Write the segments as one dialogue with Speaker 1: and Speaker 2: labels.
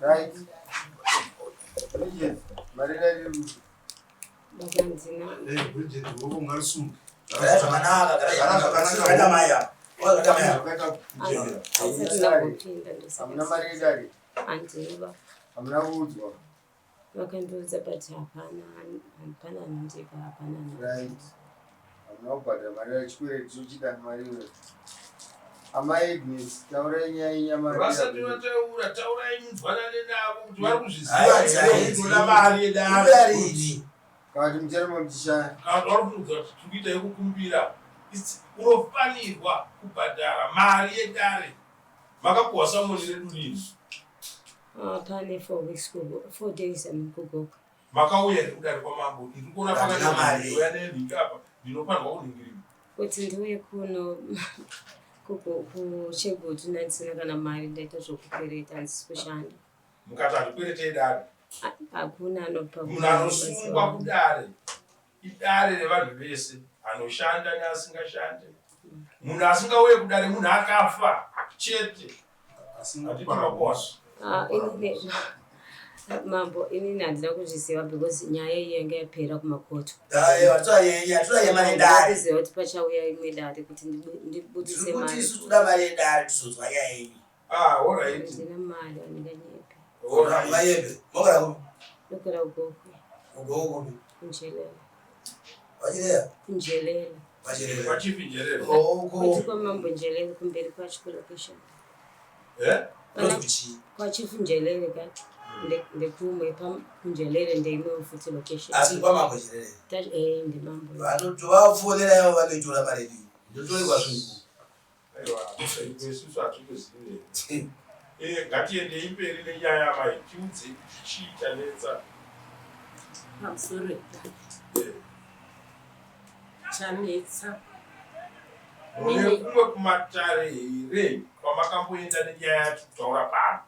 Speaker 1: Right. Bridget, Marina,
Speaker 2: Bakanzina.
Speaker 1: Bridget, who Marsum.
Speaker 2: Vakandiudza but hapana nondika hapana.
Speaker 1: Right. Anobhadha mari yachikweretu uchida mari iwe. Amai Agnes, taurai nyaya mari.
Speaker 3: Vasati vataura, taurai mutwanane navo kuti vari kuzviziva kutoda mari yedare.
Speaker 1: Kati muchiramba muchishaya.
Speaker 3: Kana vari kuudza kuti tikuita yekukumbira. Unofanirwa kubhadhara mari yedare. Makapuwa samoni redu lini?
Speaker 2: Pane 4 weeks kugo, 4 days kugoka.
Speaker 3: Makauya kudare kwamambo. Ndikuona pakati mari yanendika apa. Ndinofanirwa kuningirwa.
Speaker 2: Kuti ndiuye kuno kuchegoti ndandisina kana mari ndaita zvokukwereta handisi kushanda.
Speaker 3: Mukati handikweretei dare.
Speaker 2: Hakuna anopa.
Speaker 3: Munhu anosungwa kudare. Idare revanhu vese. Anoshanda neasingashande. Munhu asingauye kudare munhu akafa. Chete. Asingaparakwasha.
Speaker 2: Mambo inini handina kuzviziva because nyaya iyi yanga yapera kumakoto.
Speaker 4: Kuziva
Speaker 2: kuti pachauya imwe dare kuti ndibudise mari.
Speaker 3: Alright.
Speaker 2: Ndina mari handinganyepe. Ndokera kugokwe. Kunjelela.
Speaker 3: Vachipi Njerela.
Speaker 2: Kuti kwamambo Njelele kumberi kwacho location. Kwachifu Njelele kati. Ndekumwe kunjelele ndeimwe futhi location.
Speaker 4: Asikwamambo Njelele.
Speaker 2: Ndimambo.
Speaker 4: Vantu vafonera yavo vanoitora mari iyi. Ndotore kwazvingu.
Speaker 3: Aiwa, sesu atikuzive. Ngatiendei mberi nenyaya mai tiudze chichanetsa.
Speaker 5: I'm sorry. Chanetsa.
Speaker 3: Mune kumwe kumatare here kwamakamboenda nenyaya yacho kutaura pano.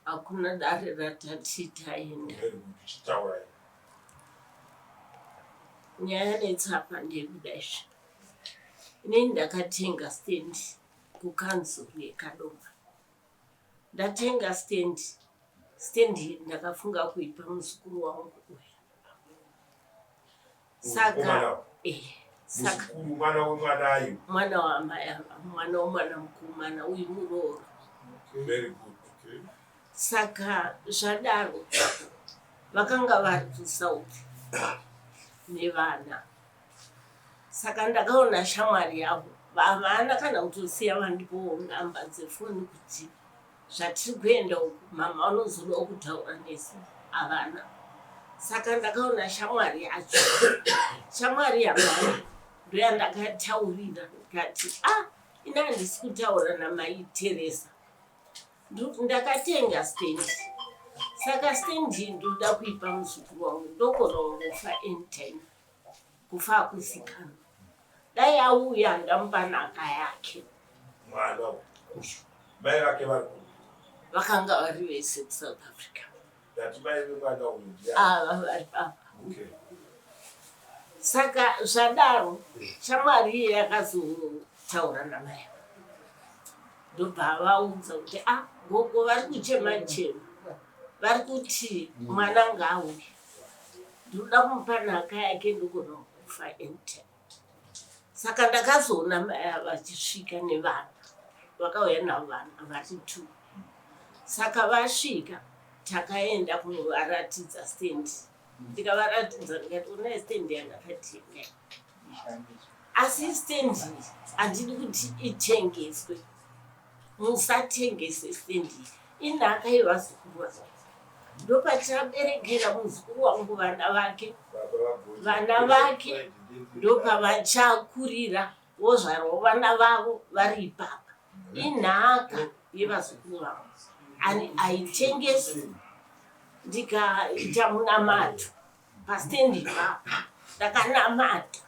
Speaker 5: Hakuna dare ratati taenda.
Speaker 3: Chitaura.
Speaker 5: Nyaya netsapa ndekudai. Inini ndakatenga stand kukanzuru yeKadomba. Ndatenga stand ndakafunga kuipa muzukuru wangu uyu. Saka
Speaker 3: mwana wemwanayo.
Speaker 5: Mwana wamai ava, mwana womwana mukomana uyu murooro.
Speaker 3: Very good. Okay.
Speaker 5: Saka zvadaro vakanga vari kuSouth nevana. Saka ndakaona shamwari yavo havana kana kutosiya vandipo namba dzefoni kuti zvatiri kuenda uku mama unozoda kutaura nesi havana. Saka ndakaona shamwari yacho. Shamwari yamai ndoyandakataurira ndikati ina handisi kutaura namai Teresa. Ndakatenga stand. Saka stand ndoda kuipa muzukuru wangu ndokona kungofa anytime. Kufa akuzikanwa. Dai auya ndamupa nhaka yake.
Speaker 3: Mwana mai vake vari
Speaker 5: vakanga vari vese kuSouth Africa.
Speaker 3: Ndati mai vemwana uyu
Speaker 5: vari papa. Saka zvadaro shamwari yakazotaura namai. Ndobva vaudza kuti gogo vari kuchema-chema. Vari kuti mwana ngauye. Ndoda kumupa nhaka yake ndogona kufa anytime. Saka ndakazoona mai vachisvika nevana. Vakauya navo vana vari 2. Saka vasvika takaenda kunovaratidza stand. Ndikavaratidza ndikati unai stand yandakatenga. Asi stand handidi kuti itengeswe. Musatengese stand. Inhaka yevazukuru vangu. Ndopatinaberekera muzukuru wangu vana vake. Vana vake ndopavachakurira vozvarwa vana vavo vari ipapa. Inhaka yevazukuru vangu. Haitengeswi. Ndikaita munamato pastendi papa. Ndakanamata.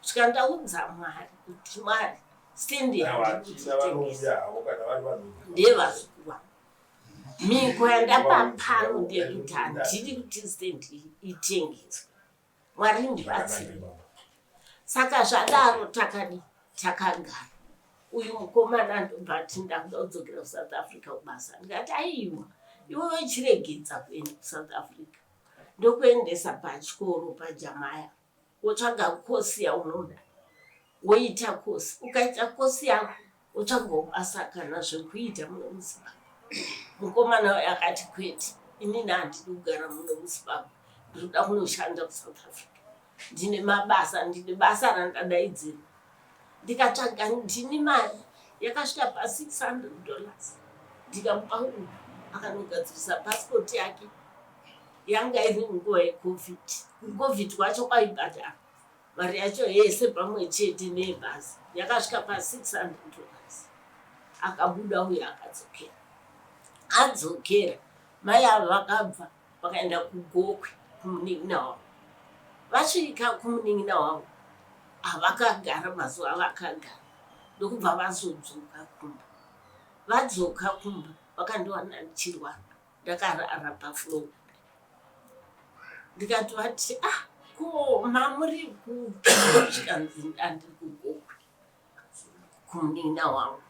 Speaker 5: Svika ndaudza Mwari kuti Mwari stendi yandikutitengesa ndevazukuru vangu. Miko yandapa pano ndekuti handidi kuti stendi itengeswe. Mwari ndibatsire. Saka zvadaro takagara. Uyu mukomana ndobva ati ndakuda kudzokera kuSouth Africa kubasa. Ndikati aiwa iwe wechiregedza kuenda kuSouth Africa ndokuendesa pachikoro paJamaya wotsvaga kosi yaunoda woita kosi ukaita kosi yako wotsvagawo basa kana zvekuita muno muZimbabwe. Mukomana wayo akati kwete inini handidi kugara muno muZimbabwe ndinoda kunoshanda kuSouth Africa ndine basa randadaidzira ndikatsvaga ndine mari yakasvika pa$600 ndikamupa uyu akanogadzirisa pasipoti yake yanga iri nguva yeCovid kwacho kwaibhadhara mari yacho yese pamwe chete nebhasi yakasvika pa$600 akabuda uye akadzokera adzokera mai avo vakabva vakaenda kuGokwe kumunin'ina wavo vasvika kumunin'ina wavo havakagara mazuva avakagara ndokubva vazodzoka kumba vadzoka kumba vakandiwana ndichirwara ndakarara pafloor ndikati vati ko mamuri kusvikanzi ndandiri kuGokwe kumunin'ina wangu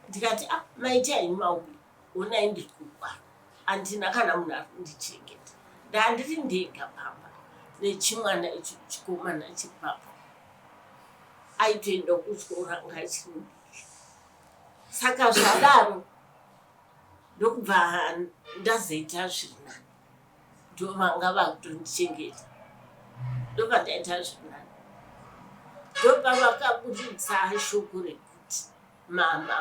Speaker 5: ndikati maitai mauya onai ndiri kurwara handina kana munhu ari kundichengeta ndandiri ndega pamba nechimwana icho chikomana chiri papa aitoenda kuchikora ngachiri saka zvadaro ndokubva ndazoita zviri nani ndovanga vakutondichengeta ndobva ndaita zviri nani ndobva vakabudisa shoko rekuti mama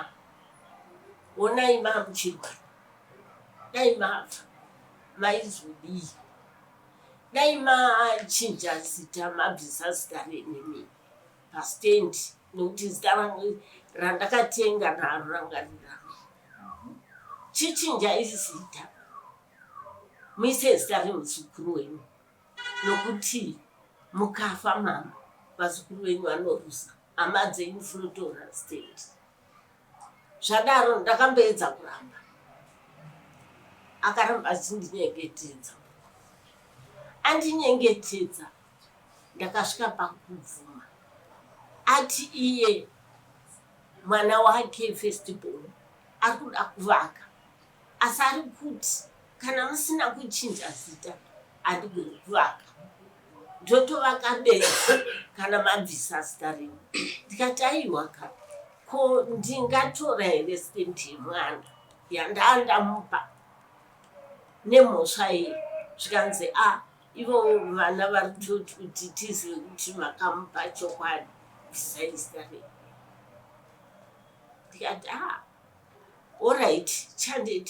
Speaker 5: onai mamuchirwara dai mafa maizodii dai machinja zita mabvisa zita renemi pastendi nokuti zita rangu randakatenga naro ranga rirano chichinja isi zita muise zita remuzukuru wenyu nokuti mukafa mama vazukuru venyu vanorusa hama dzenyu funotora stendi zvadaro ndakamboedza kuramba akaramba achindinyengetedza andinyengetedza ndakasvika pakubvuma ati iye mwana wake festival ari kuda kuvaka asi ari kuti kana musina kuchinja zita handigoni kuvaka ndotovaka bedzi kana mabvisa zita renyu ndikati aiwa ka ko ndingatora here stendi yemwana yandamupa nemhosva iyi zvikanzi ivo vana vari kutoti kuti tizive kuti makamupa chokwadi bvisai zita renyu ndikati allright chandei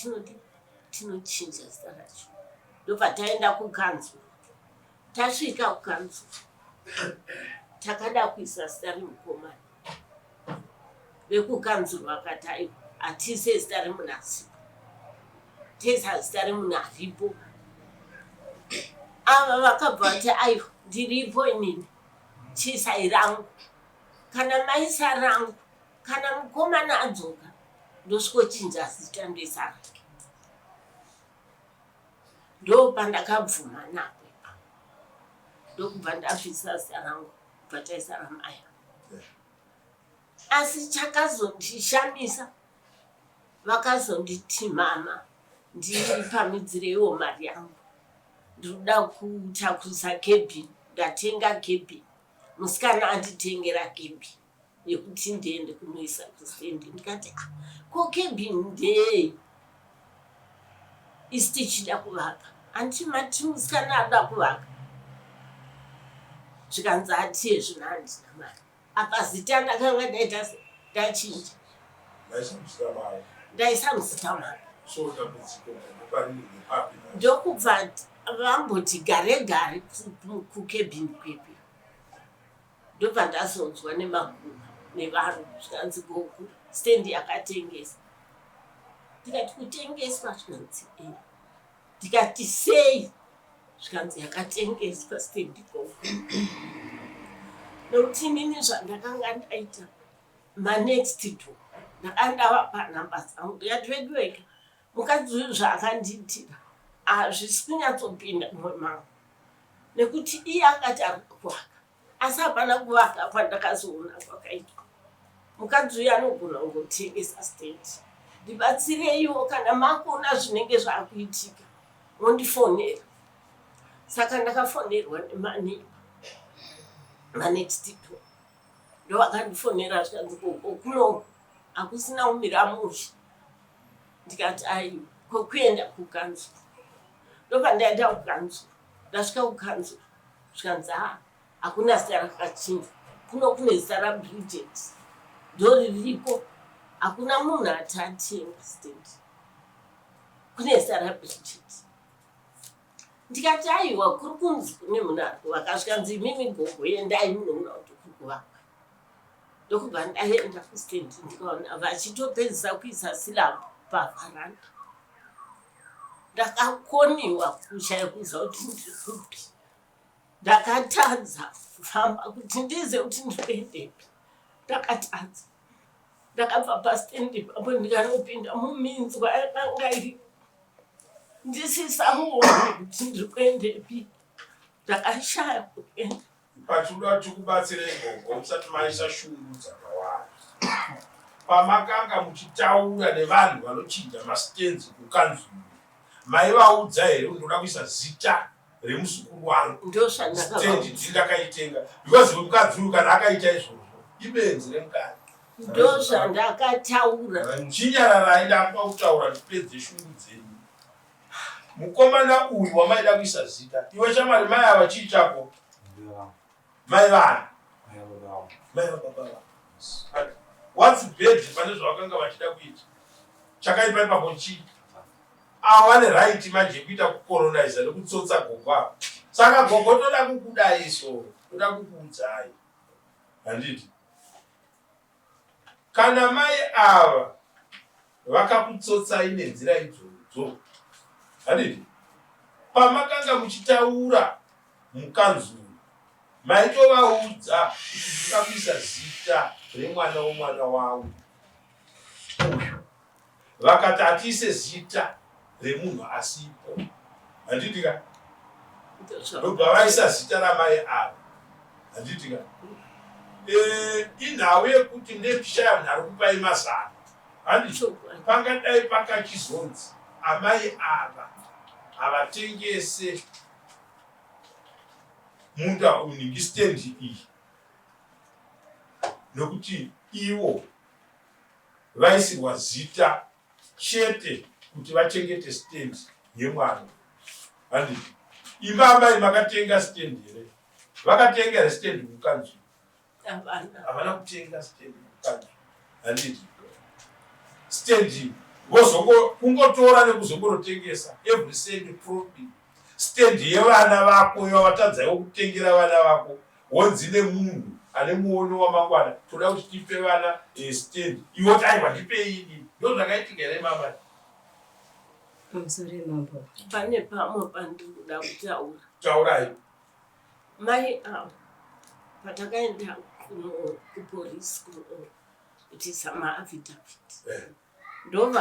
Speaker 5: tinochinja zita racho ndobva taenda kukanzuru tasvika kukanzuru takada kuisa zita remukomana vekukanzuru vakati aiwa hatise zita remunhu asipo tesa zita remunhu aripo ava vakabva vati aiwa ndiripo inini chisai rangu kana maisa rangu kana mukomana adzoka ndosvikochinja zita ndoisa rake ndopandakabvuma napo ndokubva ndabvisa zita rangu kubva taisa ramaya asi chakazondishamisa vakazonditi mama ndiri pamidzireiwo mari yangu ndinoda kutakusa kebhini ndatenga kebhini musikana anditengera kebhini yekuti ndiende kunoisa kustendi ndikati ko kebhini ndei isi tichida kuvaka handimati musikana ada kuvaka zvikanzi hatiye zvino handina mari apa zita ndakanga ndaita ndachinja ndaisa muzita mari ndokubva vamboti gare gare kukebhini kwepi ndobva ndazonzwa nemaguru nevanhu zvikanzi goku stendi yakatengesa ndikati kutengeswa zvikanzi ndikati sei zvikanzi yakatengeswa stendi goku nokuti inini zvandakanga ndaita manext door ndakandava panhamba dzangu ndikati veduweka mukadzi uyu zvaakandiitira hazvisi kunyatsopinda mumwe mangu nekuti iye akati ari kuvaka asi hapana kuvaka kwandakazoona kwakaitwa mukadzi uyu anogona kungotengesa stendi ndibatsireiwo kana makona zvinenge zvakuitika mondifonera. Saka ndakafonerwa nemaneiba manext door ndovandifonera zvikanzi kuno hakusina umira musha. Ndikati aiwa kwekuenda kukanzuru. Ndopandaenda kukanzuru ndasvika kukanzuru zvikanzi hakuna zita rakachinja kuno kune zita raBridget ndoririko hakuna munhu atatenga stand kune zita raBridget. Ndikati aiwa kuri kunzi kune munhu ari kuvaka zvikanzi imimi gogo endai munoona kuti kuri kuvakwa. Ndokubva ndaenda kustand ndikaona vachitopedzisa kuisa silabhu pavharanda. Ndakakoniwa kushaya kuziva kuti ndiri kupi. Ndakatadza kufamba kuti ndize kuti ndikuendepi. Ndakatadza. Ndakabva pastendi ipapo ndikanopinda muminzwa yakanga iri ndisisamuoni kuti ndiri kuendepi. Ndakashaya kuenda.
Speaker 3: Pachuda tikubatsirei gogo musati maisa shungu dzakawanda. Pamakanga muchitaura nevanhu vanochinja mastenzi kukanzuru, maivaudza here unoda kuisa zita remusukuru wangu stendi ndindakaitenga because wemukanzuru kana akaita izvozvo ibenzi remukadzi.
Speaker 5: Ndozvandakataura.
Speaker 3: Chinyararai ndapa kutaura ndipedze shungu dzenyu. Mukomana uyu wamaida kuisa zita iwe chamari mai avachiitako mai vana mai vababa. What's bed pane zvavakanga vachida kuita chakaipa ipapo chii avane right manje kuita kukolonize nekutsotsa gogo. Saka gogo toda kukudaiso toda kukuudzai handiti kana mai ava vakakutsotsai nenzira idzodzo handiti pamakanga muchitaura mukanzuru maitovaudza kuti tikakuisa zita remwana womwana wavo uyu vakati atiise zita remunhu asipo handitika ndobva vaisa zita ramai ava handitika inhau yekuti ndekushaya munhu ari kupai mazana handiti pangadai pakachizonzi amai ava havatengese munda uningi stendi iyi nokuti ivo vaisirwa zita chete kuti vachengete stendi yemwana handiti imamai makatenga stendi here vakatenga here stendi mukanzuru havana kutenga stendi mukanzuru handiti stendi kungotora nekuzongorotengesa every cent profit. Stendi yevana vako yavatadzaiwo kutengera vana vako wonzi nemunhu ane muono wamangwana toda kuti tipe vana stendi iwo taiwa ndipei ini ndozvakaitika here mama.
Speaker 2: Sorry mambo.
Speaker 5: Pane pamwe pandinoda kutaura.
Speaker 3: Taurai.
Speaker 5: Mai avo patakaenda kupolisi kunoitisa maaffidavit ndo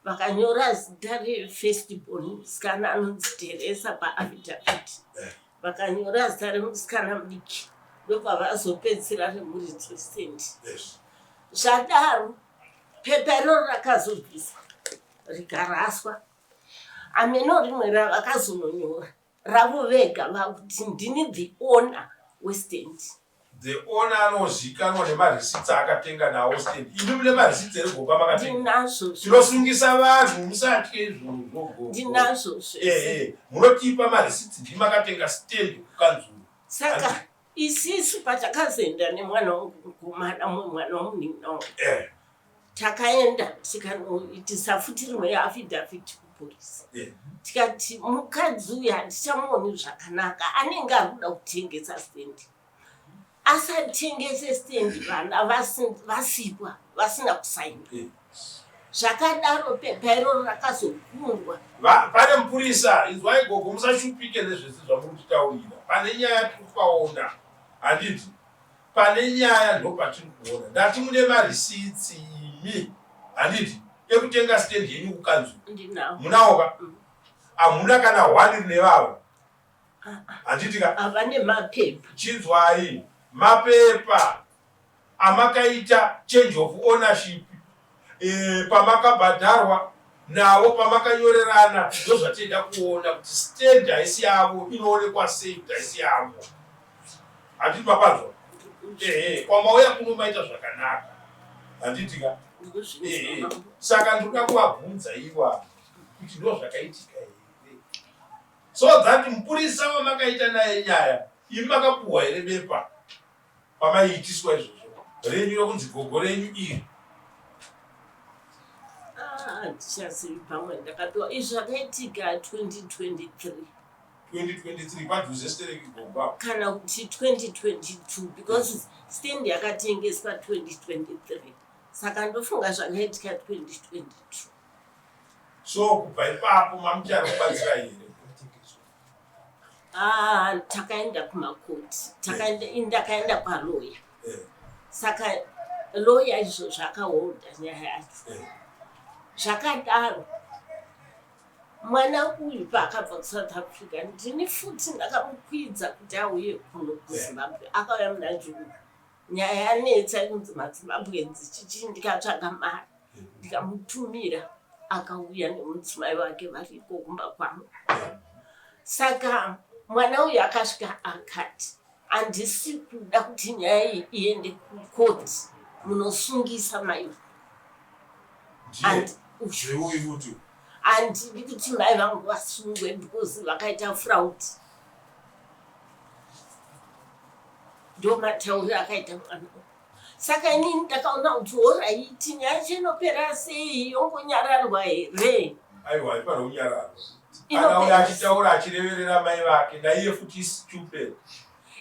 Speaker 5: vakanyora zita refirstborn musikana anonzi Teresa paaffidavit vakanyora zita remusikana mudiki ndopavazopedzisira remuridzo stendi. Zvadaro pepa iroro rakazobviswa rikaraswa ameno rimwe ravakazononyora ravo vega vakuti ndini the owner westendi.
Speaker 3: The owner anozikanwa nemarisiti akatenga nawo stendi. Imi mune marisiti ere gogo makatenga?
Speaker 5: Ndinazvo.
Speaker 3: Tinosungisa vanhu musatye izvozvo.
Speaker 5: Ndinazvo zvese.
Speaker 3: Munotipa marisiti ndimi makatenga stendi kukanzuru.
Speaker 5: Saka isisu patakazoenda nemwana wangu mukomana mwana wamunini wangu takaenda tikanoitisa futi rimwe yeaffidavit kupolisi tikati mukadzi uyu handichamuoni zvakanaka anenge ari kuda kutengesa stendi asatengese stendi vana vasipwa vasina kusaina zvakadaro pepa iroro rakazogungwa.
Speaker 3: Pane mupurisa inzwai gogo musashupike nezvese zvamurikutaurira pane nyaya tiri kupaona handiti pane nyaya ndopatiri kuona ndati mune marisiti imi handiti ekutenga stendi yenyu kukanzuru munaoka hamuna kana hwani rine vava handitika
Speaker 5: havane mapepa.
Speaker 3: Chinzwai mapepa amakaita change of ownership pamakabhadharwa navo pamakanyorerana ndozvatenda kuona kuti stand haisi yavo inoonekwa sei kuti haisi yavo. Handiti mapanzwa kwamauya kuno maita zvakanaka handitika. Saka ndoda kuvabvunza iwa kuti ndo zvakaitika here, so that mupurisa wamakaita naye nyaya imi makapuhwa here bepa pamaiitiswa izvozvo renyu rokunzi gogo renyu iri?
Speaker 5: Ndichazivi pamwe ndakatoa izvi zvakaitika 2023
Speaker 3: padhuze stereki gomba
Speaker 5: kana kuti 2022 because stand yakatengeswa 2023 saka ndofunga zvakaitika 2022.
Speaker 3: So kubva ipapo mamuchari kubatsira here?
Speaker 5: Takaenda kumakoti, ndakaenda kwaloya. Saka loya izvo zvakaholda nyaya yacho. Zvakadaro mwana uyu paakabva kuSouth Africa ndini futi ndakamukwidza kuti auye kuno kuZimbabwe. Akauya muna June. Nyaya yanetsa kunzi maZimbabwe dzichichi ndikatsvaga mari ndikamutumira akauya nemudzimai wake variko kumba kwangu. Saka mwana uyu akasvika akati handisi kuda kuti nyaya iyi iende kukoti munosungisa mai handidi kuti mai vangu vasungwe because vakaita fraud. Ndo matauro akaita mwana. Saka inini ndakaona kuti oraiti nyaya chinopera sei yongonyararwa here.
Speaker 3: Aiwa ipano unyararwa. Anauya achitaura achireverera mai vake ndaiye futi stupid.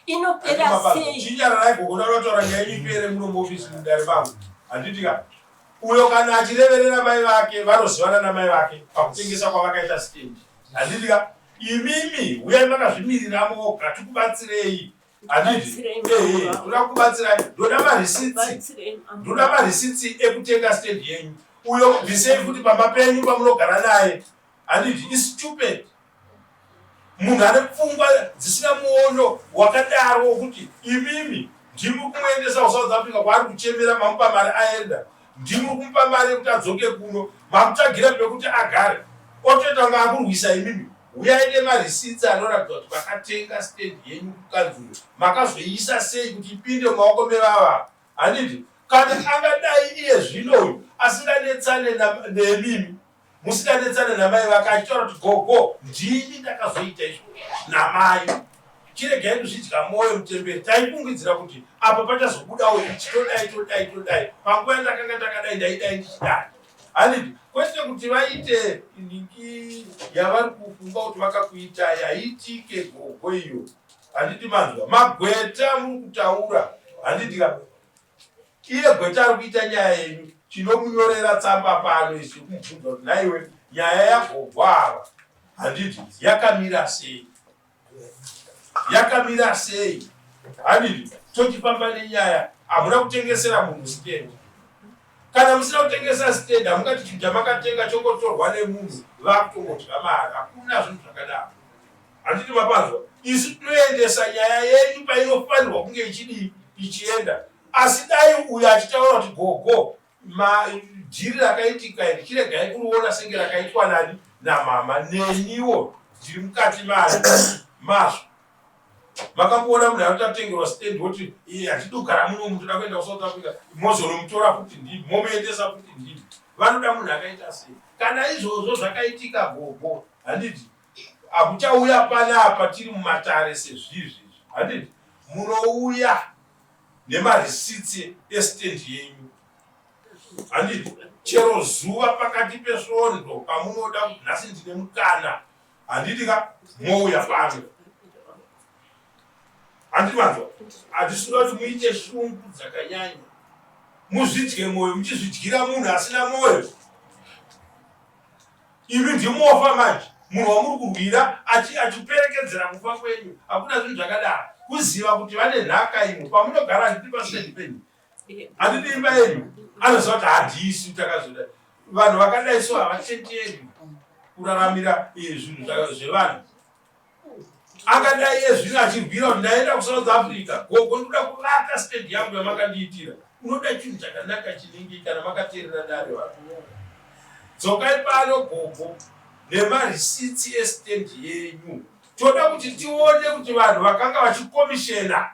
Speaker 5: Inopera sei.
Speaker 3: Chinyararai gogona rotaura nyaya ipere munomofisi mudare vangu. Handitika uyo kana achireverera mai vake vanozivana namai vake pakutengesa kwavakaita stand. Handitika imimi uyai makazvimirira moga tikubatsirei. Handiti ndoda kubatsirai ndoda marisitsi ekutenga stand yenyu. Uyo bvisei kuti pamba penyu pamunogara naye. Handiti stupid. Munhu ane pfungwa dzisina muono wakadaro kuti imimi ndimuri kumuendesa kuSouth Africa kwaari kuchemera mamupa mari aenda. Ndimuri kumupa mari kuti adzoke kuno mamutsvagira pekuti agare. Otoita nga akurwisa imimi. Uyai nemarisitsi anoratidza kuti makatenga stand yenyu kukanzuro. Makazoiisa sei kuti ipinde mumaoko mevava. Handiti kana angadai iye zvino asinganetsane nemimi musikanetsane namai vake achitaura kuti gogo ndini ndakazoita izvo namai chiregai kuzvidya mwoyo mutemberi. Taifungidzira kuti apa pachazobudawo todai panguva yandakanga ndakadai ndaidai ndichidai. Handiti kwete kuti vaite ningi yavari kufunga kuti vakakuita yaitike gogo iyo. Handiti manzwa magweta muri kutaura. Handitika iye gweta ari kuita nyaya yenyu chinomunyorera tsamba pano isi kumubvunza kuti naiwe nyaya yagogo ava handiti yakamira sei. Handiti tochifamba nenyaya hamuna kutengesera munhu stand. Kana musina kutengesa stand hamungati chinja makatenga chongotorwa nemunhu vakutongodya mari. Hakuna zvinhu zvakadaro. Handiti mapanzwa isi tinoendesa nyaya yenyu painofanirwa kunge ichienda. Asi dai uyo achitaura kuti gogo dhiri rakaitika iri chiregai kuriona senge rakaitwa nani namama neniwo ndiri mukati mazvo. Makamboona munhu anotatengerwa stand woti hatidogara muno mutoda kuenda kuSouth Africa mozonomutora kuti ndini momuendesa kuti ndini. Vanoda munhu akaita sei. Kana izvozvo zvakaitika gogo handiti hamuchauya panapa tiri mumatare sezvizvi. Handiti munouya nemarisitsi estand yenyu. Handiti chero zuva pakati pesvondo pamunoda kuti nhasi ndine mukana handitika mouya pano. Handiti manzwa hatisuda kuti muite shungu dzakanyanya muzvidye mwoyo muchizvidyira munhu asina mwoyo. Imi ndimofa manje munhu wamuri kurwira achiperekedzera kufa kwenyu. Hakuna zvinhu zvakadaro. Kuziva kuti vane nhaka imo pamunogara handiti pastand penyu. Handiti imba yenyu anoziva kuti handisi takazoda vanhu vakadai so havachenjeri kuraramira zvinhu zvevanhu. Angadai iye zvino achirwira kuti ndaenda kuSouth Africa gogo ndoda kuvaka stand yangu yamakandiitira unoda chinhu chakanaka chinenge kana makateerera dare vanhu. Dzokai pano gogo nemarisiti esitendi yenyu. Toda kuti tione kuti vanhu vakanga vachikomishena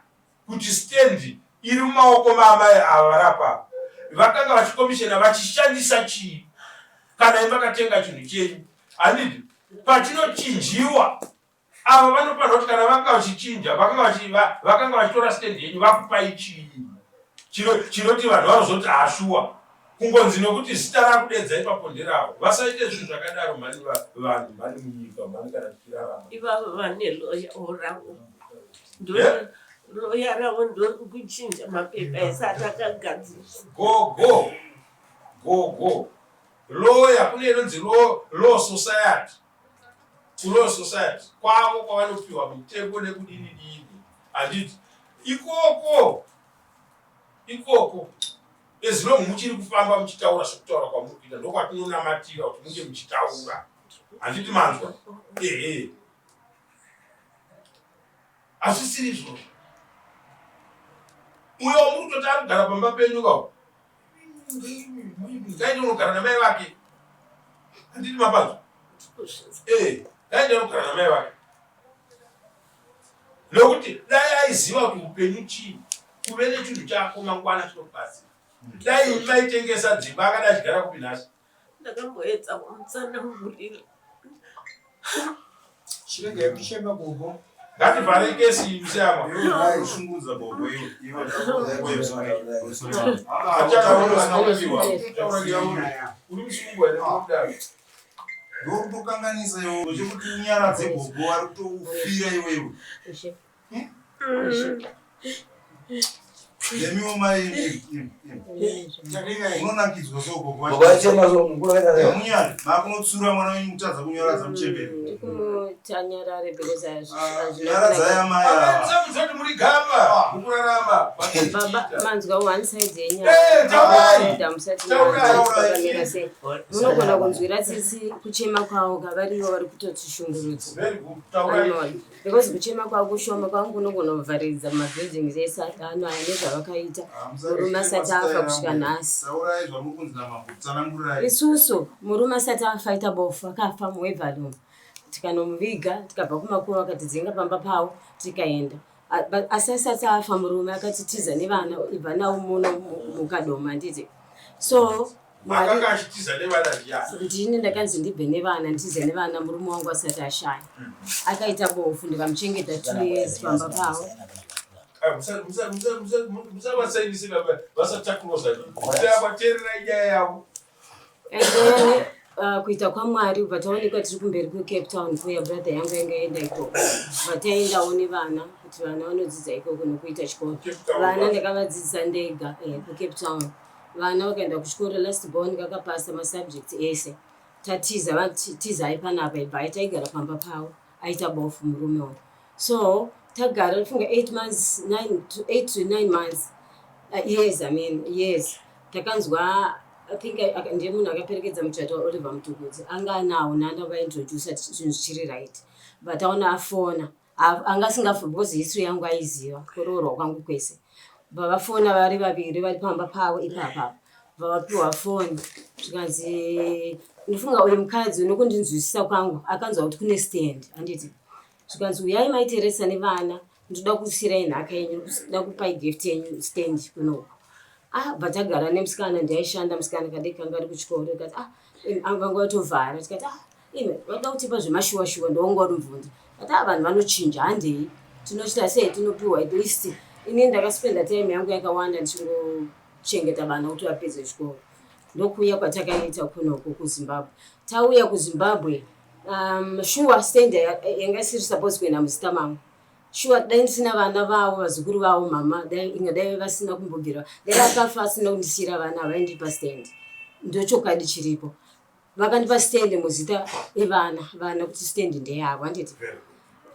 Speaker 3: kuti stendi iri mumaoko maamai ava varapa. Vakanga vachikomishena vachishandisa chii kana imakatenga chinhu chenyu. Handiti pachinochinjiwa ava vanofanira kuti kana vakanga vachichinja vakanga vachitora stendi yenyu vakupai chii. Chinoti vanhu vanozoti ashuwa kungonzi nokuti zita rakudedza ipaponderawo. Vasaite zvinhu zvakadaro vanhu mani munyika mani kana tichirarama.
Speaker 5: Ivavo vane loya oravo. Loya ravo ndokuchinja mapepa esati akagadzirwa.
Speaker 3: Go. Loya kune inonzi law society. Law society. Kwavo kwavanopiwa mitengo nekudini. Handiti ikoko ezino muchiri kufamba muchitaura sokutaura kwamuri kuita ndokwatinonamatira kuti munge muchitaura. Handiti manzwa. Asisiri izvozvo. Uyo muri kutoti ari kugara pamba penyu kawo. Ngaite unogara namai vake. Handiti mapanzwa. Ngaite unogara namai vake. Nokuti dai aiziva kuti upenyu chii. Kuve nechinhu chako mangwana chinokubatsira. Dai maitengesa dzimba akada achigara kupi nhasi.
Speaker 5: Ndakamboedza kumutsanangurira.
Speaker 1: Chirege kushema gogo.
Speaker 3: Ngativhare kesi musiyama.
Speaker 6: Kushungudza bobo iwe.
Speaker 3: Uri musungwa ere mudaro.
Speaker 6: Ndokutokanganisa iwe zvekuti nyara dzebobo ari kutoufira iwewe. Demiwo mai unonakidzwa sogogo munyari makunotsura mwana wenyu mutadza kunyoradza muchemberi
Speaker 2: kumutanyarare because
Speaker 6: nyaradza yamai
Speaker 3: Samuzoti muri gamba mukurarama.
Speaker 2: baba manzwa one side yenyara musati sei munogona kunzwira tsitsi kuchema kwavo kavarivo vari kutotishungurudza.
Speaker 3: Very good. Taura.
Speaker 2: Because kuchema kwavo kushoma kwangu unogona kuvharidza mabuildings esati ano aya nezvavakaita murume asati afa kusvika nhasi.
Speaker 6: taurai zvamuri kunzi namabutsanangurai
Speaker 2: Isusu murume asati afaita bofu akafa muEvalon. Tikanomuviga tikabva kumakuva akatidzinga pamba pavo tikaenda. Asi asati afa murume akatitiza nevana ibva navo muno mukadoma handiti. So
Speaker 3: Makanga achitiza nevana zviya.
Speaker 2: ndini ndakanzi ndibve nevana ndize nevana murume wangu asati ashaya. Akaita bofu ndikamuchengeta 2 years pamba pavo.
Speaker 3: Musavasainisi vasatakuroza. Vaterera nyaya yavo.
Speaker 2: And then kuita kwaMwari ubva taonekwa tiri kumberi kweCape Town kuya brother yangu yangaenda ikoko. Vataendawo nevana kuti vana vanodzidza ikoko nokuita chikoro. Vana ndakavadzidzisa ndega kuCape Town. Vana vakaenda kuchikoro last born kakapasa masubjects ese. Tatiza tizai panapa ibva aitaigara pamba pavo aita bofu murume wangu. So tagara ndifunga 8 to 9 months years. Takanzwa I think ndiye munhu akaperekedza muchato waOliver Mtukudzi anga anawo nanda vaintroduce zvinhu zvichiri right but aona afona anga asingafi because history yangu aiziva kuroorwa kwangu kwese vavafona vari vaviri vari pamba pavo ipapa vavapiwa foni zvikanzi ndifunga uyu mukadzi unokundinzwisisa kwangu akanzwa kuti kune stand handiti zvikanzi uyai maiteresa nevana ndoda kusirai nhaka yenyu ndoda kupai gift yenyu stand kunoko. Batagara nemusikana ndaishanda musikana kadeki kanga ari kuchikoro kati vanga vatovhara tikati ime vada kutipa zvemashuwa ndowangwari mubvunza kati vanhu vanochinja handei tinochita sei tinopiwa at least ini ndakaspenda time yangu yakawanda ndichingochengeta vana kuti vapedze chikoro ndokuuya kwatakaita kunoko kuZimbabwe. Tauya kuZimbabwe shuwa stand yanga isiri supposed kuenda muzita mangu. Shuwa dai ndisina vana vavo vazukuru vavo mama dai vasina kumbobvira dai vakafa asina kundisira vana vaindipa stand ndochokwadi chiripo vakandipa stand muzita evana kuti stand ndeyavo handiti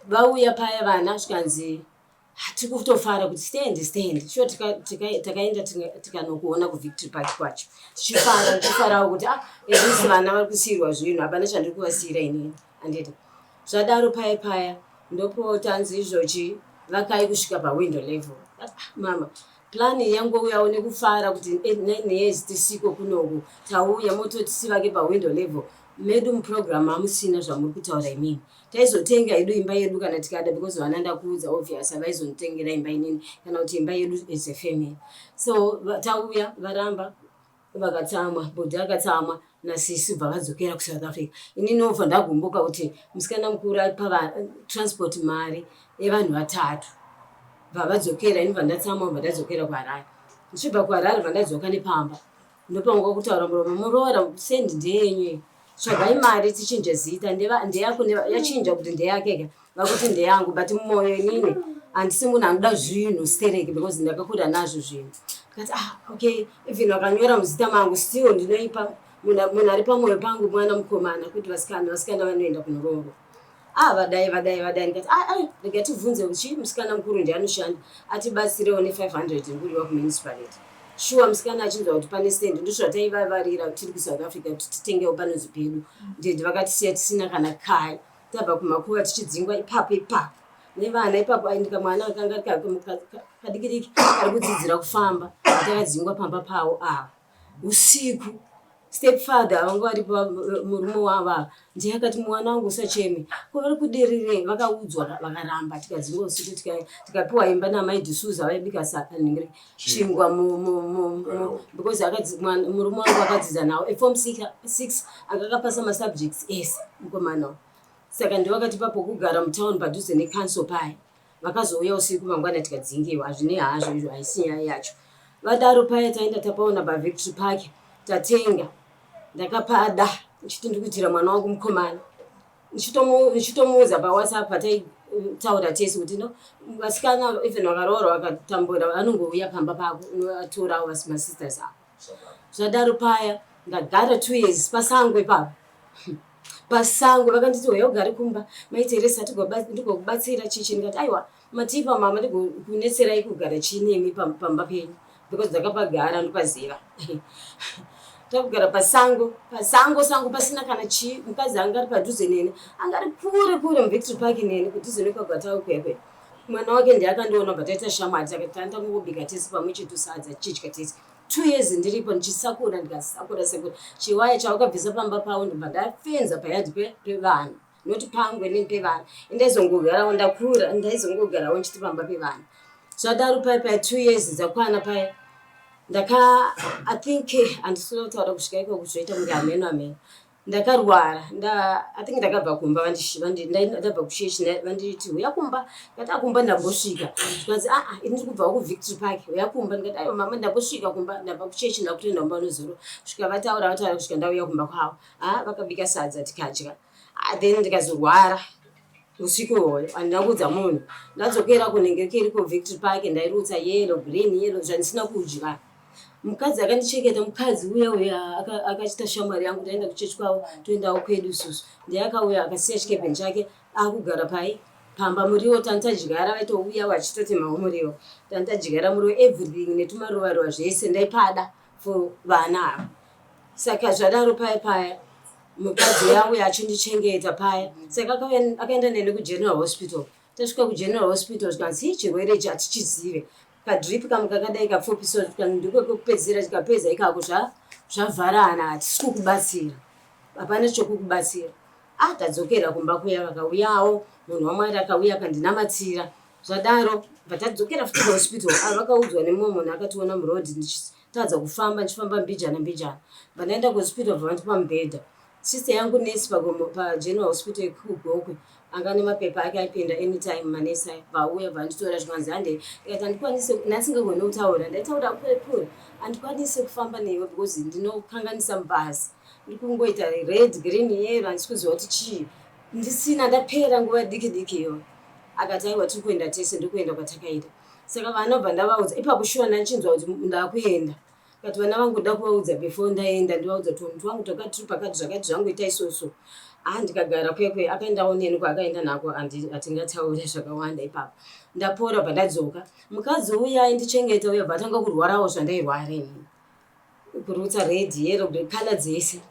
Speaker 2: vauya paya vana zvikanzi tiri kutofara kuti stand shuwa takaenda tikanokuona kuVictory Park kwacho tichifarawo kuti ezvisi vana vari kusiyirwa zvinhu hapana chandiri kuvasiyira inini handiti zvadaro paya ndopo tanzi izvochi vakai kusvika pawindo level. Mama plani yangu uya one kufara kuti 9 years tisiko kunoku tauya mototi sivake pawindo level medu muprogram amusina zvamuri kutaura imini taizotenga yedu imba yedu kana tikada because vana ndakuudza obvious avaizonitengera imba inini kana kuti imba yedu as a family. So tauya varamba vakatsamwa bhodhi akatsamwa nasisi vakadzokera kuSouth Africa. Inini obva ndagumbuka kuti musikana mukuru aipa transport mari yevanhu vatatu vavadzokera ini vandatsamwa vandadzokera kuHarare. Ndichibva kuHarare vandadzoka nePamba ndopangwa kutaura muromo muroora sendi ndeyenyu tsvagai mari tichinje zita ndeyako yachinja kuti ndeyake vakuti ndeyangu but mumwoyo inini handisi munhu anoda zvinhu stereki because ndakakura nazvo zvinhu. Kati okay even vakanyora muzita mangu still ndinoipa munhu ari pamwoyo pangu mwana mukomana kuti vasikana vanoenda kunororo. Vadai ndikati ndikativhunze kuti musikana mukuru ndianoshanda atibatsirewo ne500 nguriwa kumunicipality. Sure musikana achinzwa kuti pane stand ndozvataivavarira kuti tiri kuSouth Africa kuti titengewo panonzi pedu ndidi vakatisiya tisina kana kai tabva kumakuva tichidzingwa ipapo nevana ipapo aindika mwana akanga kadikidiki ari kudzidzira kufamba takadzingwa pamba pawo usiku stepfather vangu varipo murume wavo ndiye akati mwana wangu usacheme kuvari kuderere vakaudzwa vakaramba tikadzingwa usiku tikapiwa imba namai D'Souza vaibika chingwa because murume wangu akadzidza nawo form 6 akakapasa masubjects ese mukomana. Saka ndivakatipa pokugara mutown padhuze necouncil paya vakazouya usiku mangwana tikadzingiwa hazvine hazvo izvo haisi nyaya yacho. Vadaro paya taenda tapaona paVictory Park tatenga ndakapada ndichiti ndikuitira mwana wangu mukomana ndichitomuudza paWhatsApp pataitaura tese kuti no vasikana even vakaroora vakatambura vanongouya pamba pako unovatora masisters avo. Zvadaro paya ndagara 2 years pasango ipapo pasango vakanditi uya ugare kumba maiteresa ndigokubatsira chichi ndikati aiwa matipa mama ndigokunetserai kugara chinemi pamba penyu because ndakapagara ndopaziva takugara pasango pasina kana chii. Mukadzi anga ari padhuze nene anga ari kure muVictory Park nene kudhuze nekwagwata ukwekwe. Mwana wake ndiye akandiona bva shamwari takati tandangobika tese pamwe chetu sadza tichidya tese 2 years ndiripo ndichisakura ndikasakura sekura chiwaya chawakabvisa pamba pawo ndibva ndafenza payadhi pevana noti pangwe neni pevana indaizongogarawo ndakura ndaizongogarawo nchiti pamba pevana. Zvadaro paya 2 years dzakwana paya I think handisinotaura kusvika iko kuzvoita kunge ameno ndakarwara I think ndakabva kumba ndabva kusheshi vanditi uya kumba ndikati akumba ndambosvika zvikanzi ndiri kubvawo kuVictory Park uya kumba ndikati aiwa mama ndambosvika kumba ndabva kusheshi ndakutoenda kumba nozoro kusvika vataura kusvika ndauya kumba kwavo vakabika sadza tikadya then ndikazorwara usiku ihoyo handina kuudza munhu ndadzokera kunhengerekeri kuVictory Park ndairutsa yellow green zvandisina kudya. Mukadzi akandicheketa mukadzi uya akachita shamwari yangu taenda kuchechi kwavo toendawo kwedu isusu ndiye akauya akasiya chikebheni chake akugara pai pamba muriwo tantadyara vaitouya vachitotemawo muriwo tantadyara muriwo everything netumaruvaruva zvese ndaipada for vana avo. Saka zvadaro paya mukadzi yauya achindichengeta paya saka akaenda nene kuGeneral Hospital. Tasvika kuGeneral Hospital zvikanzi chirwere ichi hatichizive kadrip kamwe kakadai kapfupiswa ndiko kokupedzisira tikapedza ikako zvavharana hatisi kukubatsira hapana chokukubatsira. Tadzokera kumba kuya vakauyawo munhu wamwari akauya akandinamatsira zvadaro vatadzokera futi kuhospital vakaudzwa nemumwe munhu akationa murodhi ndichitadza kufamba ndichifamba mbijana vanaenda kuhospital vandipa mubhedha. Sister yangu nesi paGeneral Hospital ikugokwe anga nemapepa ake aipinda anytime manesi vauya vanditora zvikanzi hande ikati handikwanise nasingagone kutaura ndaitaura pure handikwanise kufamba newe because ndinokanganisa mubhazi ndiri kungoita red green yellow handisi kuziva kuti chii ndisina ndapera nguva diki iyo. Akati aiwa tiri kuenda tese ndikuenda kwatakaita. Saka vana bva ndavaudza ipapo shuwa ndachinzwa kuti ndakuenda kati vana vangu ndoda kuvaudza before ndaenda ndivaudza kuti mtu wangu takati tiri pakati zvakati zvangoita isoso ndikagara kwekwe akaendawo neni kwaakaenda nako hatingataure zvakawanda ipapo ndapora bva ndadzoka. Mukadzi uya aindichengeta uya bva atanga kurwarawo zvandairwara inini kurutsa red yellow kala dzese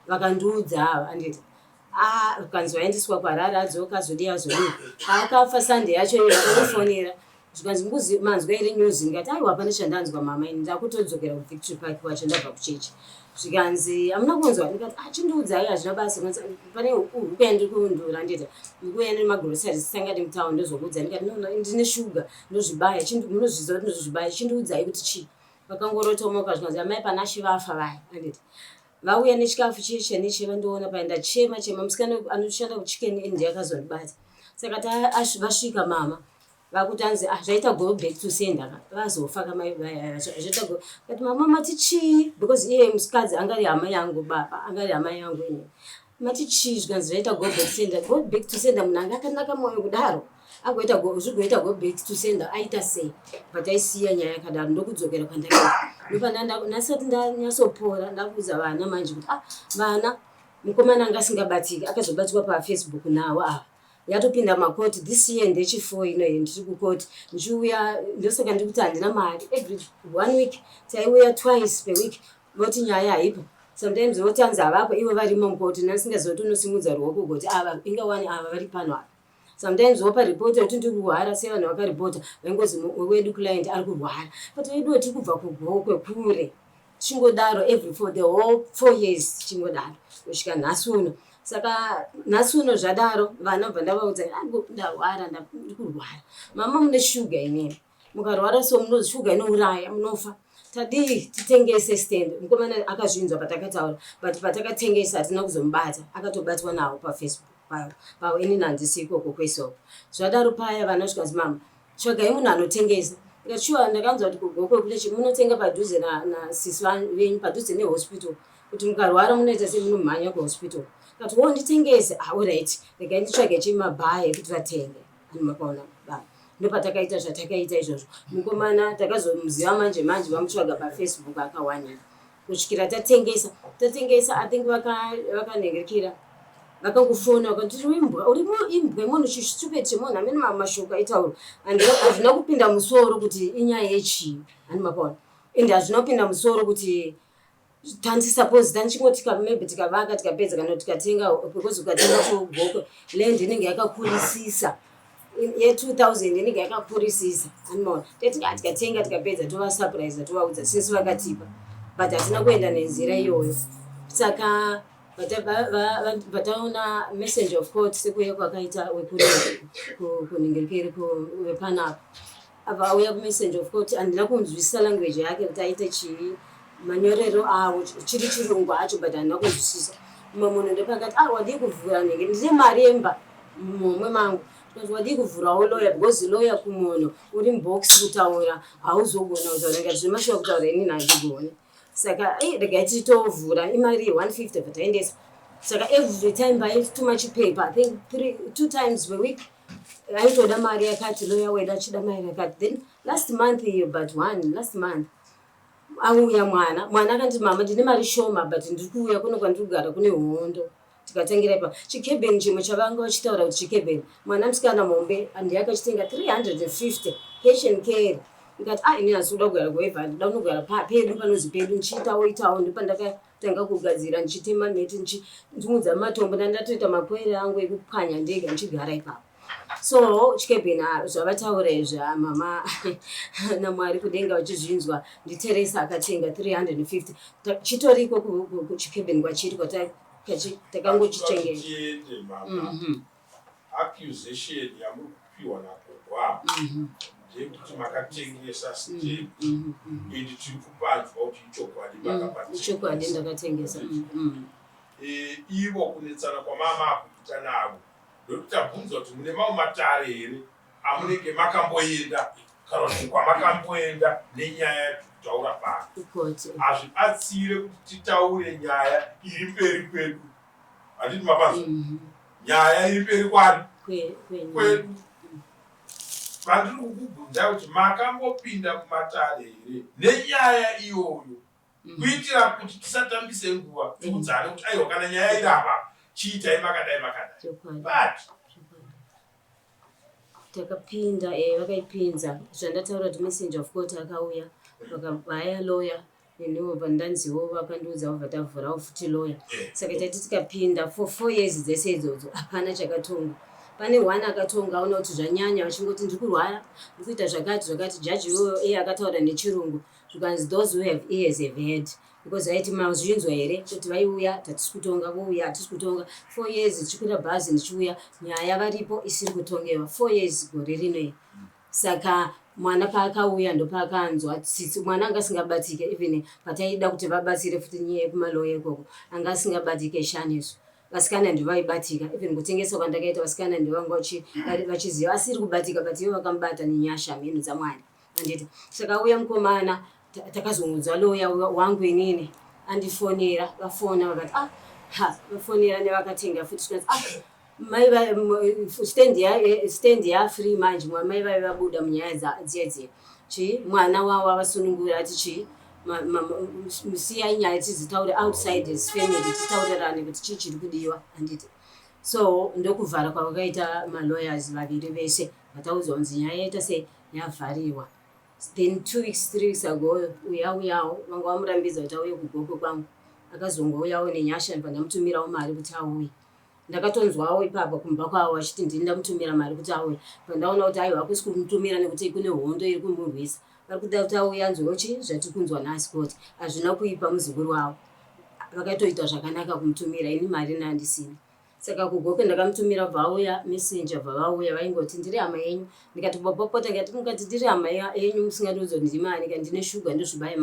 Speaker 2: vakandiudza ava anditi ukanzi waendeswa kuHarare adzoka azodii akafa sande yacho iyo akamufonera zvikanzi mbuzi manzwa iri news ndikati aiwa hapana chandanzwa mama ini ndakutodzokera kuVictory Park kwacho ndabva kuchechi zvikanzi hamuna kunzwa ndikati chindiudzai hazvina basa pane ukuya ndiri kundura ndita ndikuya nemagroceries sangati mutown ndozokudza ndikati ndine shuga ndozvibaya munozviziva kuti ndozvibaya chindiudzai kuti chii vakangorotomoka zvikanzi amai panashi vafa vaya anditi vauya nechikafu cheshe nechevandoona paenda chema musikana anoshanda kuchicken inn yakazondibata saka vasvika mama vakutanzi zvaita go back to sender vazofa kamai vaya zvaita go kati mama mati chii because iye musikadzi angari hama yangu baba angari hama yangu ine mati chii zvikanzi zvaita go back to sender munhu anga akanaka mwoyo kudaro zvigoita go back to sender aita sei but aisiya nyaya yakadaro ndokudzokera kwandakaita ndopanasati ndanyasopora ndakuudza vana manje kuti vana mukomana anga asingabatiki akazobatirwa paFacebook nawo yatopinda makoti this year ndechi4 ino ndiri kukoti ndichiuya ndosaka ndikuti handina mari every 1 week taiuya twice per week voti nyaya haipo sometimes votanzi havako ivo varimo mukoti nasingaziva unosimudza ruoko kuti ava ingawani ava vari pano apa sometimes wopa ripoti kuti ndiri kurwara sevanhu vakaripota vaingozi wedu client ari kurwara but wedu tiri kubva kugokwe kure tichingodaro every for the whole 4 years tichingodaro kusvika nhasi uno saka nhasi uno zvadaro vana bva ndavaudza ndarwara ndiri kurwara mama mune shuga inini mukarwara so munozi shuga inouraya munofa tadii titengese stand mukomana akazvinzwa patakataura but patakatengesa hatina kuzomubata akatobatwa nawo paFacebook pavo ini handisi ikoko kwesoko zvadaro paya vana zvikanzi mama tsvagai munhu anotengesa ndikati ndakanzwa kuti kugokwe kulechi munotenga padhuze nasisi venyu padhuze nehospital kuti mukarwara munoita sei munomhanya kuhospital kati nditengese alright regai nditsvage chimabhaya ekuti vatenge ani makaona baba ndopatakaita zvatakaita izvozvo mukomana takazomuziva manje vamutsvaga paFacebook akawanira kusvikira tatengesa I think vakanhengerekira vakangofona vakati imbwa urimo imbwa imunhu chistupid chemunhu amene mashoko aitaura hazvina kupinda musoro kuti inyaya yechii ani makaona ende hazvina kupinda musoro kuti tandisappose tanichingotika maybe tikavaka tikapedza kana tikatenga because ukatenga kugoko land inenge yakakurisisa ye2000 inenge yakakurisisa animoona tikatenga tikapedza tovasurprise tovaudza sisi vakatipa but hatina kuenda nenzira iyoyo saka vataona messenger of court sekuye kwakaita wekunyengerekere wepanapa avauya kumessenger of court handina kunzwisisa language yake kuti aite chii manyorero avo chiri chirungu acho but handina kunzwisisa mumwe munhu ndopakati wadii kuvhura nenge ndine mari yemba mumwe mangu wadii kuvhurawo lawyer because lawyer kumunhu uri mubox kutaura hauzogona kutaura ngati zvemashuwa kutaura inini handigoni saka regai titovhura imari ye150 vataendesa saka every time by too much paper I think 2 times per week aitoda mari yakati lawyer weda achida mari yakati then last month last month auya mwana akati mama ndine mari shoma but ndiri kuuya kuno kwandiri kugara kune hondo tikatangira ipa chikebeni chimwe chavanga vachitaura kuti chikebeni mwana musikana mombe ndiyakachitenga 350 patient care ndikati ini handisi kuda kugara kuwebha ndida kunogara pedu panozi pedu ndichiitawo ndopandakatanga kugadzira ndichitema meti ndichimudza matombo ndandatoita makwere angu ekupwanya ndega ndichigara ipapo so chikebheni zvavataura izvi mama namwari kudenga vachizvinzwa nditeresa akatenga 350 chitoriko kuchikebheni kwachiri takangochichengeta
Speaker 3: accusation yamuri kupiwa nakogwa ndekuti makatengesa stand ende tiri kupanzwa kuti
Speaker 2: ichokwadi ndakatengesa
Speaker 3: ivo kunetsana kwamama akuita navo ndokuti tabvunzwa kuti mune mamwe matare here amunenge makamboenda kana kuti kwamakamboenda nenyaya yatitaura pano hazvibatsire kuti titaure nyaya iri mberi kwedu hatiti mapanzwa nyaya iri mberi kwani kwedu vandiri kukubvunza kuti makambopinda mumatare here nenyaya iyoyo kuitira kuti tisatambise nguva tikudzane kuti aiwa kana nyaya iri apa chiitai makadai but
Speaker 2: takapinda vakaipinza zvandataura kuti messenger of court akauya vakabhaya lawyer neniwo vandanziwo vakandiudza vabva tavhurawo futi lawyer saka tati tikapinda for 4 years dzese idzodzo hapana chakatonga pane one akatonga una kuti zvanyanya vachingoti ndiri kurwara ndiri kuita zvakati jaji iye akataura nechirungu zvikanzi those who have ears have heard because aiti mazvinzwa here kuti vaiuya tatisi kutonga vouya hatisi kutonga 4 years ndichikwira bhazi ndichiuya nyaya varipo isiri kutongewa 4 years gore rino. Saka mwana paakauya ndopaakanzwa tsitsi mwana anga asingabatike even pataida kuti vabatsire futi nyaya yekumaloya ikoko anga asingabatike shaniso. Vasikana ndivaibatika even kutengesa kwandakaita vasikana ndivanga vachiziva asiri kubatika but ivo vakamubata nenyasha mhinu dzamwari anditi. Saka uya mukomana takazungudza loya wangu inini andifonera vafona vakati vafonera nevakatenga futi tikati mai stand yafree manje mai vai vabuda munyaya dziedzi mwana wavo avasunungura ati musiya inyaya tizitaure outside his family titaurirane kuti chii chiri kudiwa anditi. So ndokuvhara kwavakaita malawyers vaviri vese vataudzwa kunzi nyaya yaita sei yavhariwa. Then 2 weeks 3 weeks ago uyawo vanga vamurambidza kuti auye kugoko kwangu akazongouyawo nenyasha pandamutumirawo mari kuti auye. Ndakatonzwawo ipapo kumba kwavo vachiti ndini ndamutumira mari kuti auye pandaona kuti aiwa hakusi kumutumira nekuti kune hondo iri kumurwisa vari kuda kuti auye anzwewo chii zvati kunzwa nhasi kuti hazvina kuipa muzukuru wavo vakatoita zvakanaka kumutumira ini mari nandisina. Saka kugoke ndakamutumira bvauya messenger bvavauya vaingoti ndiri hama yenyu ndikati popopota ngati mukati ndiri hama yenyu musingandiudza kuti ndimani kandi ndine shuga ndozvibaya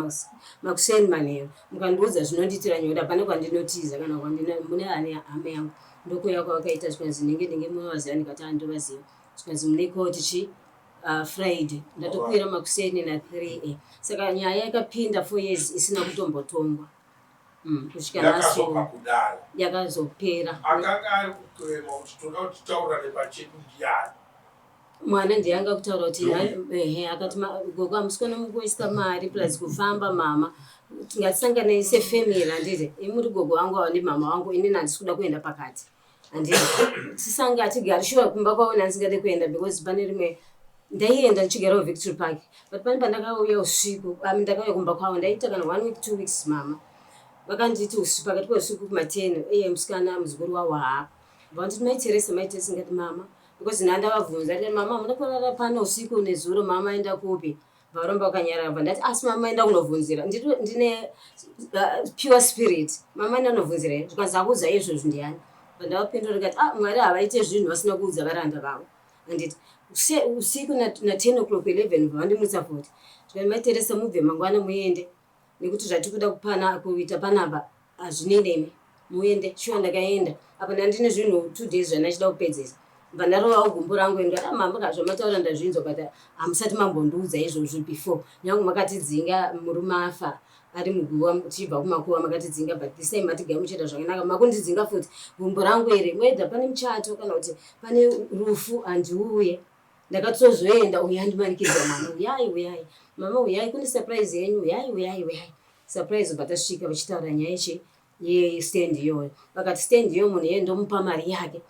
Speaker 2: makuseni manheru mukandiudza zvinonditira nyore hapana kwandinotiza kana mune ane hama yangu. Ndokuya kwavakaita zvikanzi ndenge munovaziva ndikati handovaziva zvikanzi mune koti chi Friday ndatokwira makuseni na3 saka nyaya yakapinda 4 years isina kutombotongwa kusvika naso yakazopera.
Speaker 3: Akanga ari kukurema kuti toda kuti taura nepachedu ndiyani
Speaker 2: mwana ndiyanga kutaura kuti akati gogo amusikana mukuisa mari plus kufamba mama ngatisangane sefamily anditi imuri gogo wangu ava nemama wangu inini handisi kuda kuenda pakati anditi tisanga atigari shuwa kumba kwavo handisingade kuenda because pane rimwe ndaienda ndichigarawo Victory Park but pane pandakauya usiku ndakauya kumba kwavo ndaita kana 1 week 2 weeks mama vakanditi usiku pakati kweusiku kuma10 iye musikana muzukuru wavo hapo vanditi maiteresa ngati mama because ndandavabvunza ati mama muda kurara pano usiku nezuro mama aenda kupi varomba vakanyarara ndati asi mama aenda kunovhunzira ndine pure spirit mama aenda kunovhunzira zvikanzi akuudza izvozvo ndiyani vandavapindura ndikati mwari havaite zvinhu vasina kuudza varanda vavo anditi usiku na10 o'clock 11 vandimutsa futi zvikati maiteresa mubve mangwana muende nekuti zvati kuda kuita panapa hazvinenemi muende shuwa ndakaenda apa ndandine zvinhu 2 days zvanachida kupedzesa vandarovawo gumbo rangu mama kazvamataura ndazvinzwa but hamusati mambondiudza izvozvo before nyange makatidzinga murume afa ari muguva tichibva kumakuva makatidzinga but this time matigai muchiita zvakanaka makundidzinga futi gumbo rangu iri mwedha pane muchato kana kuti pane rufu handiuye ndakatozoenda uya ndimanikidza mama uyai mama uyai kune surprise yenyu uyai surprise batasvika vachitaura nyaya yestand iyoyo vakati stand iyo munhu iye ndomupa mari yake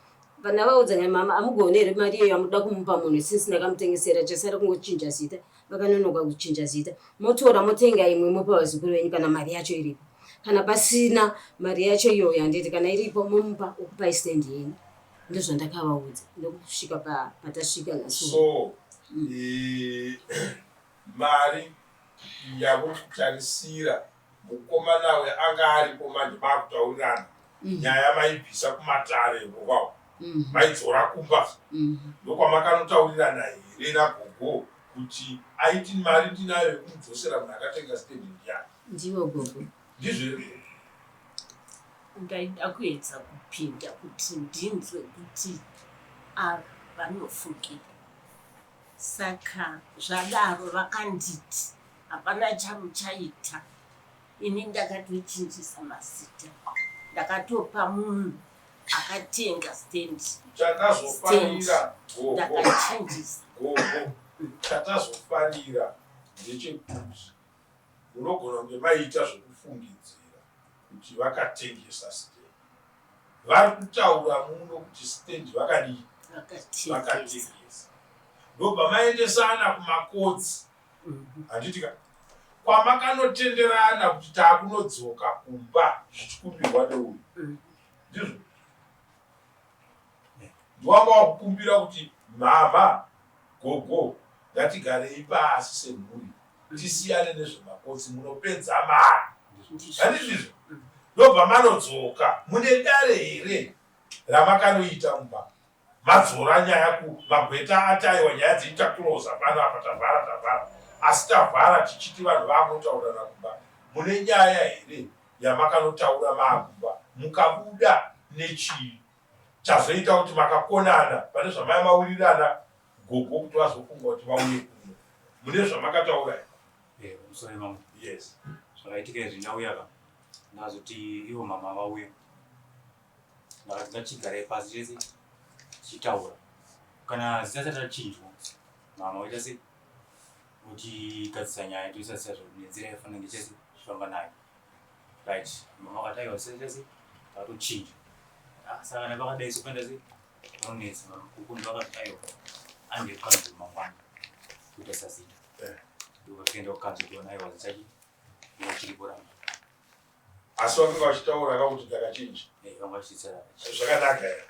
Speaker 2: pandavaudza mama amugoneri mari iyo yamuda kumupa munhu since ndakamutengesera chasara kungochinja zita vakanonoka kuchinja zita motora motenga imwe mopa vazukuru venyu kana mari yacho iripo kana pasina mari yacho iyoyo handiti kana iripo momupa okupai stand yenyu ndozvandakavaudza ndokusvika patasvika naso.
Speaker 3: So mari yakutarisira mukomanawe anga aripo manje makutaurirana nyaya maibvisa kumatare kwavo maidzora kumba ndokwamakanotauririrana here nagogo kuti aiti mari ndinayo yekumudzosera munhu akatenga stendi ndiyani
Speaker 2: ndiwo gogo
Speaker 3: ndizvo
Speaker 5: ndaida kuedza kupinda kuti ndinzwe kuti ava vanofukira saka zvadaro vakanditi hapana chamuchaita ini ndakatochinjisa mazita ndakatopa munhu akatenga stendi
Speaker 3: chatazofanira
Speaker 5: ndakachinjisa
Speaker 3: gogo chatazofanira ndechekuti unogona kunge maita zvokufungidzira kuti vakatengesa stendi vari kutaura muno kuti stendi vakadii vakatengesa ndobva maendesana kumakotsi handitika kwamakanotenderana kuti taakunodzoka kumba zvichikumbirwa neuyu ndizvo ndiwanga wakukumbira kuti mama gogo ngatigarei pasi semhuri tisiyane nezvemakotsi munopedza mari handizvizvo ndobva manodzoka mune dare here ramakanoita mumba madzora nyaya magweta ataiwa nyaya dzeitakuroza pano apa tavhara asi tavhara tichiti vanhu vakunotaurana kumba mune nyaya here yamakanotaura magumba mukabuda nechii chazoita kuti makakonana pane zvamai mawirirana gogo kuti vazofunga kuti vauye kuno mune zvamakataura
Speaker 7: musore mamwe
Speaker 3: yes
Speaker 7: zvakaitika izvi ndauyaka ndazoti ivo mama vauye ndakati ngachigarai pasi chese tichitaura kana zisati tachinjwa mama waita sei kuti gadzisa nyaya toisasira nenzira yafanira ngechese chifamba nayo right mama wakati aiwa sese tatochinja saka napakadai sopanda sei vanonetsa kukundu vakati aiwa angekanzo mangwana kuita sasita ndokakaenda kukanzo kuona aiwa zichaki chiriporamba
Speaker 3: asi wakanga wachitaura kakuti takachinja
Speaker 7: vanga vachitsara
Speaker 3: zvakanaka here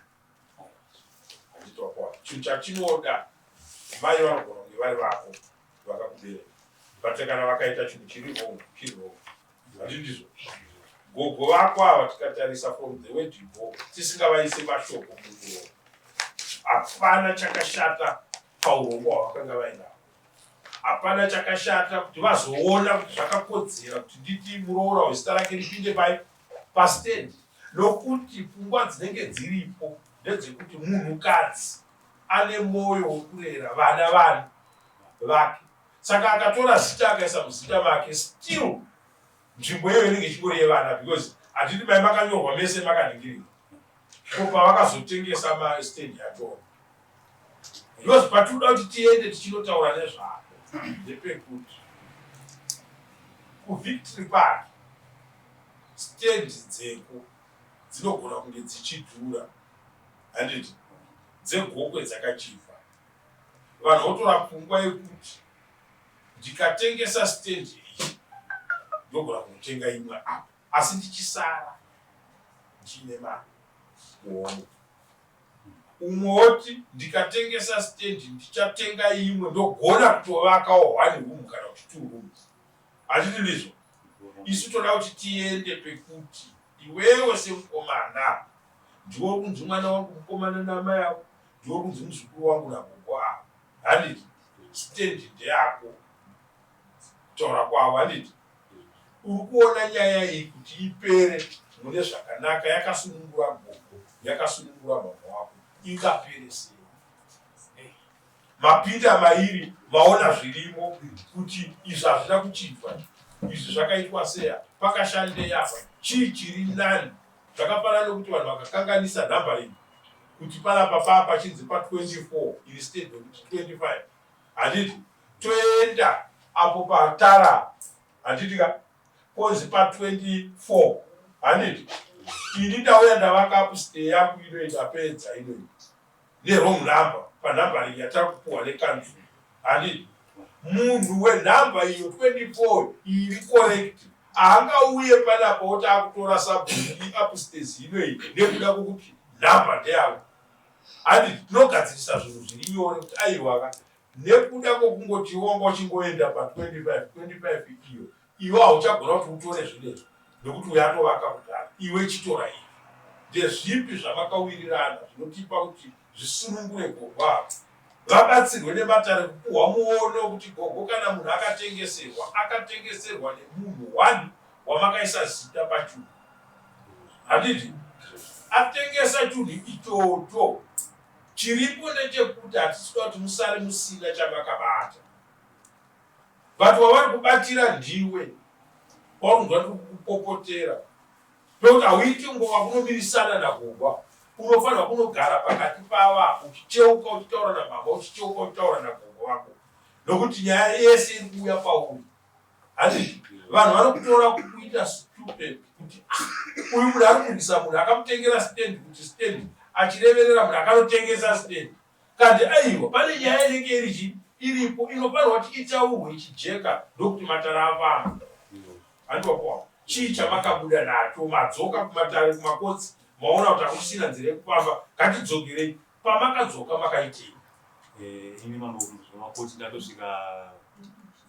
Speaker 3: handitwakwa chinhu chachinoda mai vanogona kunge vari vako vakakubereka but kana vakaita chinhu chiri wrong handindizvo gogo vako ava tikatarisa from the way divo tisingavaise mashoko muurombo hapana chakashata paurombo hwavakanga vainavo hapana chakashata kuti vazoona kuti zvakakodzera kuti nditi muroora wezita rake ripinde pastendi nokuti pfungwa dzinenge dziripo ndedzekuti munhukadzi ane mwoyo wekurera vana vanhu vake saka akatora zita akaisa muzita make still nzvimbo iyoyo inenge ichingori yevana because hatiti mai makanyorwa mese makaningirira ko pavakazotengesa mastendi yatona because patinoda kuti tiende tichinotaura nezvako ndepekuti kuvictory park stendi dzeko dzinogona kunge dzichidhura handiti dzegokwe dzakachifa vanhu votora pfungwa yekuti ndikatengesa stendi iyi ndogona kunotenga imwe apa asi ndichisara ndiine mari muono umwe woti ndikatengesa stendi ndichatenga imwe ndogona kutovakawo 1 room kana kuti 2 rooms handiti ndizvo isu toda kuti tiende pekuti iwewe semukomana ndiwo kunzi mwana wangu mukomana namai yavo ndiwo kunzi muzukuru wangu nagogo avo handiti stendi ndeyako taura kwavo handiti uri kuona nyaya iyi kuti ipere mune zvakanaka yakasunungura gogo yakasunungura mama wako ingapere sei mapinda mairi maona zvirimo kuti izvi hazvina kuchitwa izvi zvakaitwa seya pakashandei apa chii chiri nani zvakafanana nokuti vanhu vakakanganisa nhamba iyi kuti panapa papa chinzi pa24 instead kuti 25 handiti toenda apo patara handitika konzi pa24 handiti ini ndauya ndavaka upstay yangu inoyi ndapedza inoyi nerong number panhamba iyi yatari kupuhwa nekanzu handiti munhu wenhamba iyo 24 iri correct haangauye panapa kuti akutora sabhuki upstairs inoyi nekuda kwokuti nhamba ndeyavo handiti tinogadzirisa zvinhu zviri nyore kuti aiwaka nekuda kwokungoti wanga uchingoenda pa25 iyo iwe hauchagona kuti utore zvinezvo nekuti uyatovaka kudhara iwe chitora iyi ndezvipi zvamakawirirana zvinotipa kuti zvisunungure gogo avo vabatsirwe nematare kupuhwa muono kuti gogo kana munhu akatengeserwa nemunhu 1 wamakaisa zita pachunhu handiti atengesa chunhu ichocho chiripo nechekuti hatisida kuti musare musina chamakabata but wavari kubatira ndiwe paunonzwa ndi kukupopotera pekuti hauiti ngova kunomirisana nagogo unofanirwa kunogara pakati pava uchicheuka uchitaura namama uchicheuka uchitaura nagogo wako nokuti nyaya yese iri kuuya pauri handiti vanhu vanokutora kukuita stupid kuti uyu munhu ari kurwisa munhu akamutengera stendi kuti stendi achireverera munhu akanotengesa stendi kandi aiwa pane nyaya inenge iripo inofanirwa kuti itaurwe ichijeka ndokuti matara afamba handiwapoa chii chamakabuda nacho madzoka kumatare kumakotsi maona kuti hakusina nzira yekufamba ngatidzogerei pamakadzoka makaitei?
Speaker 7: Ini mambo makoti ndatosvika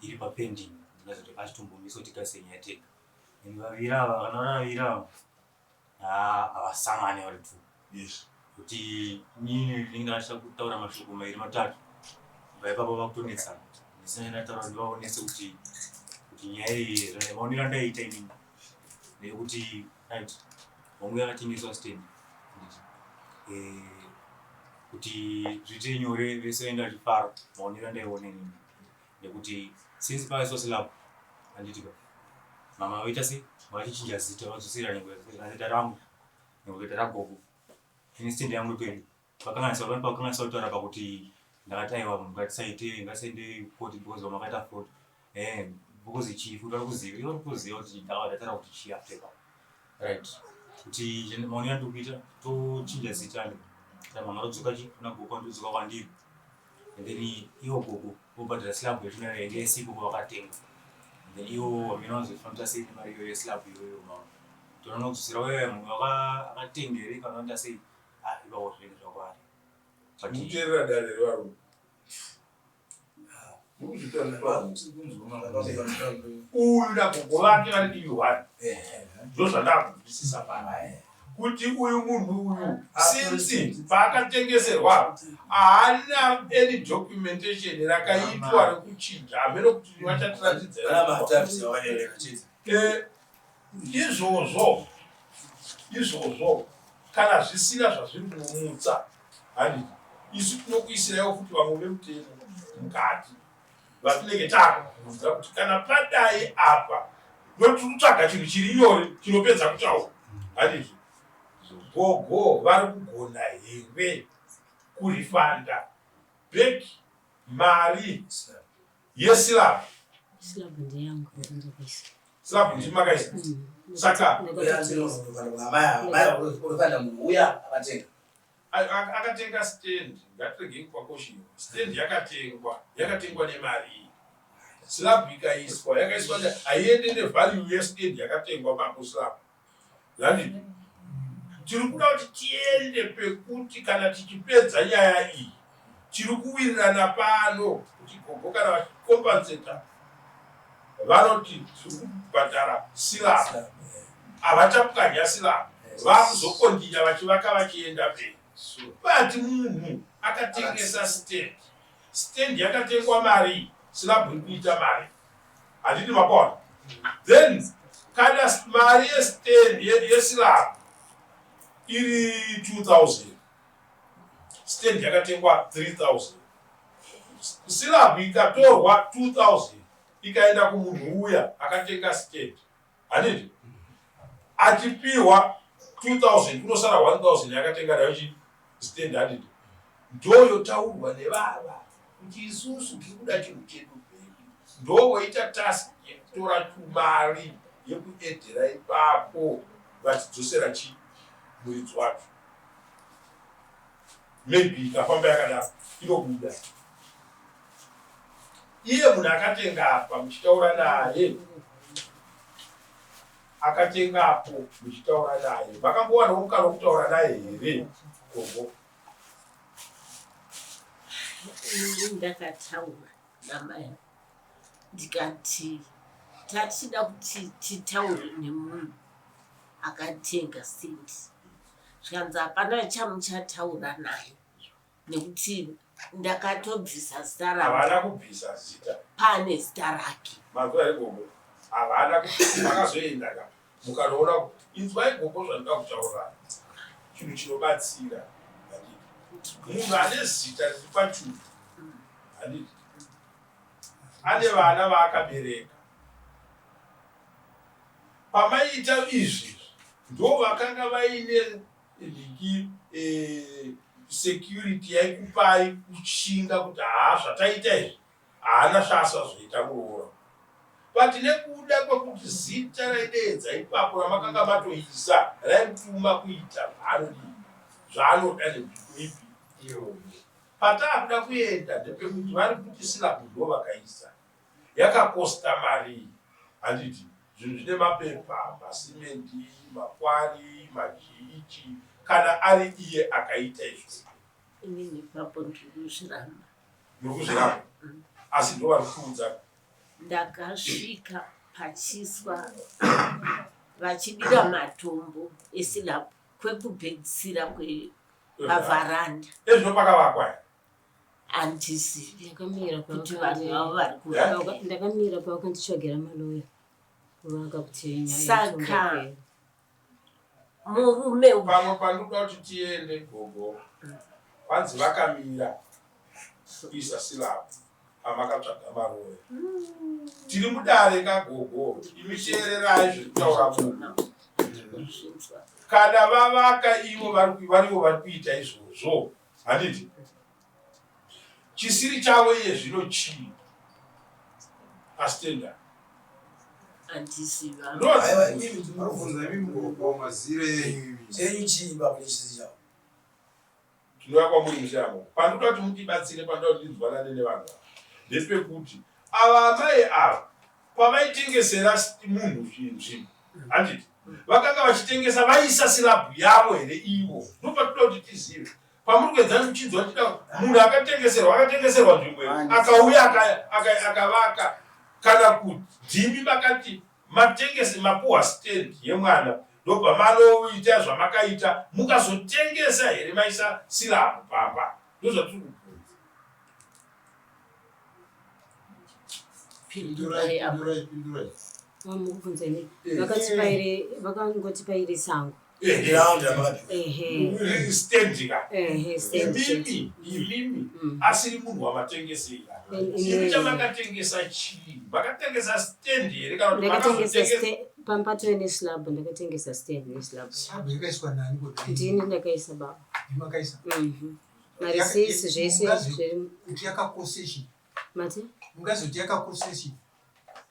Speaker 7: iri papending ndazoti pachitombomiso tikasenyateka ini vavira ava kana vavira havasamane vari tu kuti nini ndinenge ndachida kutaura mashoko mairi matatu vaipapo vakutonetsana ndisina ndataura ndivaonese kuti nyaya iyi maonero ndaiita inini nekuti hongu yakatengeswa stand kuti zviite nyore vese vaenda vachifara maonero ndaione nini nekuti since pakaiswa slab handitika mama vaita sei vachichinja zita vadzosera nezita rangu nezita ragogo ini stand yangu iperi pakanganisa kutaura pakuti ndakati aiwa ngatisaende koti because vamakaita fraud because chifu vari kuziva kuti ndakadataura kuti chii aptepa right kuti maonero ndikuita tochinja zita mama rodzoka kuna gogo ndodzoka kwandiri and then iwo gogo vobhadhara slab yetunaende yesipo kwavakatenga and then iwo wamina vazofanira sei nemari iyoyo yeslab iyoyo mama tonoona kudzosera wewe munhu akatengere kana anda sei ivawo zvinenge zvakwari
Speaker 3: muteerera dare revarume uyu nagogo vake vari divi 1 ndo zvandakubvisisa pano kuti uyu munhu uyu since paakatengeserwa haana any documentation rakaitwa rekuchinja hamene kuti vachatiratidza izvozvo kana zvisina zvazviri kumumutsa handiti isu tinokuisiraiwo kuti vamwe vemutemo mukati vatinenge takuudza kuti kana padai apa notikutsvaga chinhu chiri nyore chinopedza kutaura handiti gogo vari kugona here kurifanda bheki mari yeslab slab ndimakaisa saka akatenga stand ngatiregei kwakoshiwa stand yakatengwa nemari slab ikaiswa yakaiswa haiende nevalue yestand yakatengwa mapo slab landiti tiri kuda kuti tiende pekuti kana tichipedza nyaya iyi tiri kuwirirana pano kuti gogo kana vachikompenseta vanoti tiri kubhadhara slab havachapwanya slab vakuzokondinya vachivaka vachienda mberi but munhu akatengesa stand yakatengwa mari slab iri kuita mari handiti mapona then kana mari yestand yeslab iri 2000 stand yakatengwa 3000 slab ikatorwa 2000 ikaenda kumunhu uya akatenga stand handiti achipiwa 2000 kunosara 1000 yakatenga nayo stand handiti ndoyotaurwa nevava kuti isusu tiri kuda chinhu chedu ndowoita task yekutora tumari yekuedhera ipapo vachidzosera chii muridzi wacho maybe ikafamba yakadaro inobuda iye munhu akatenga apa muchitaura naye akatengapo muchitaura naye vakambowanawo mukana wokutaura naye here gogo
Speaker 5: ndakataura namai ndikati tachida kuti titaure nemunhu akatenga stand zvikanzi hapana chamuchataura naye nekuti ndakatobvisa zita
Speaker 3: havana kubvisa zita
Speaker 5: pane zita rake
Speaker 3: mazuva egogo havana vakazoenda mukanoona inzwai gogo zvandida kutaura chinhu chinobatsira munhu ane zita riri pachuru handiti ane vana vaakabereka pamaita izvi ndo vakanga vaine ndiki security yaikupai kushinga kuti zvataita izvi haana zvaasazvoita muroora but nekuda kwekuti zita raidedza ipapo ramakanga matoisa raimutuma kuita zvaanoda nezviko ipi pataakuda kuenda ndepekuti vari kuti slab ndo vakaisa yakakosta mari handiti zvinhu zvine mapepa masimenti makwari majiichi kana ari iye akaita izvo
Speaker 5: inini ipapo ndirikuzviramba.
Speaker 3: Murikuzviramba asi ndova kuudza
Speaker 5: Ndakasvika pachiswa vachidira matombo esilabu kwekupedzisira kwepavharanda.
Speaker 3: ezvino pakavakwa
Speaker 5: Handizivi
Speaker 2: Ndakamira
Speaker 5: kuti vanhu vavo vari kuvaka.
Speaker 2: ndakamira pavakanditsvagira maloya kuvaka kuti nyaya
Speaker 5: Saka murume uyu
Speaker 3: pamwe pandoda kuti tiende gogo vanzi vakamira kuisa silabu amakatsvaga maroya tiri mudare kagogo imi teererai zviri kutaura munhu kana vavaka ivo varivo vari kuita izvozvo handiti chisiri chavo iye zvino chii astenda
Speaker 5: handiziva.
Speaker 4: Aiwa, mimi
Speaker 6: Marubvunza mimi gogo mazire yenyu
Speaker 4: chenyu chii ipapo nechisi chavo?
Speaker 3: tinouya kwamuri mushamo pandoda kuti mutibatsire pandoda kuti ndinzwanane nevanhu ava ndepekuti ava amai ava pavaitengesera munhu zvinhu handiti vakanga vachitengesa vaisa silabu yavo here ivo ndopatoda kuti tizive pamuri kuedzani kuchinzwa tida munhu akatengeserwa nzvimbo iyo akauya akavaka kana kuti dhimi makati matengese mapuhwa stand yemwana ndobva manoita zvamakaita mukazotengesa here maisa silabu pamba ndozvatiri kubvunza.
Speaker 5: Pindurai apa.
Speaker 2: mukubvunza ini vakangotipaire sango
Speaker 3: standika
Speaker 2: stand
Speaker 3: imimi asiri munhu wamatengesera imi chamakatengesa chii makatengesa stand here kana kuti
Speaker 2: ndakatengesa pampato neslab ndakatengesa stand neslab
Speaker 8: Sabu yakaiswa nani kuti
Speaker 2: ndini ndakaisa baba
Speaker 8: makaisa
Speaker 2: marisisi zvese zviri
Speaker 8: kuti yakakoseshi
Speaker 2: mati
Speaker 8: ungazoti yakakoseshi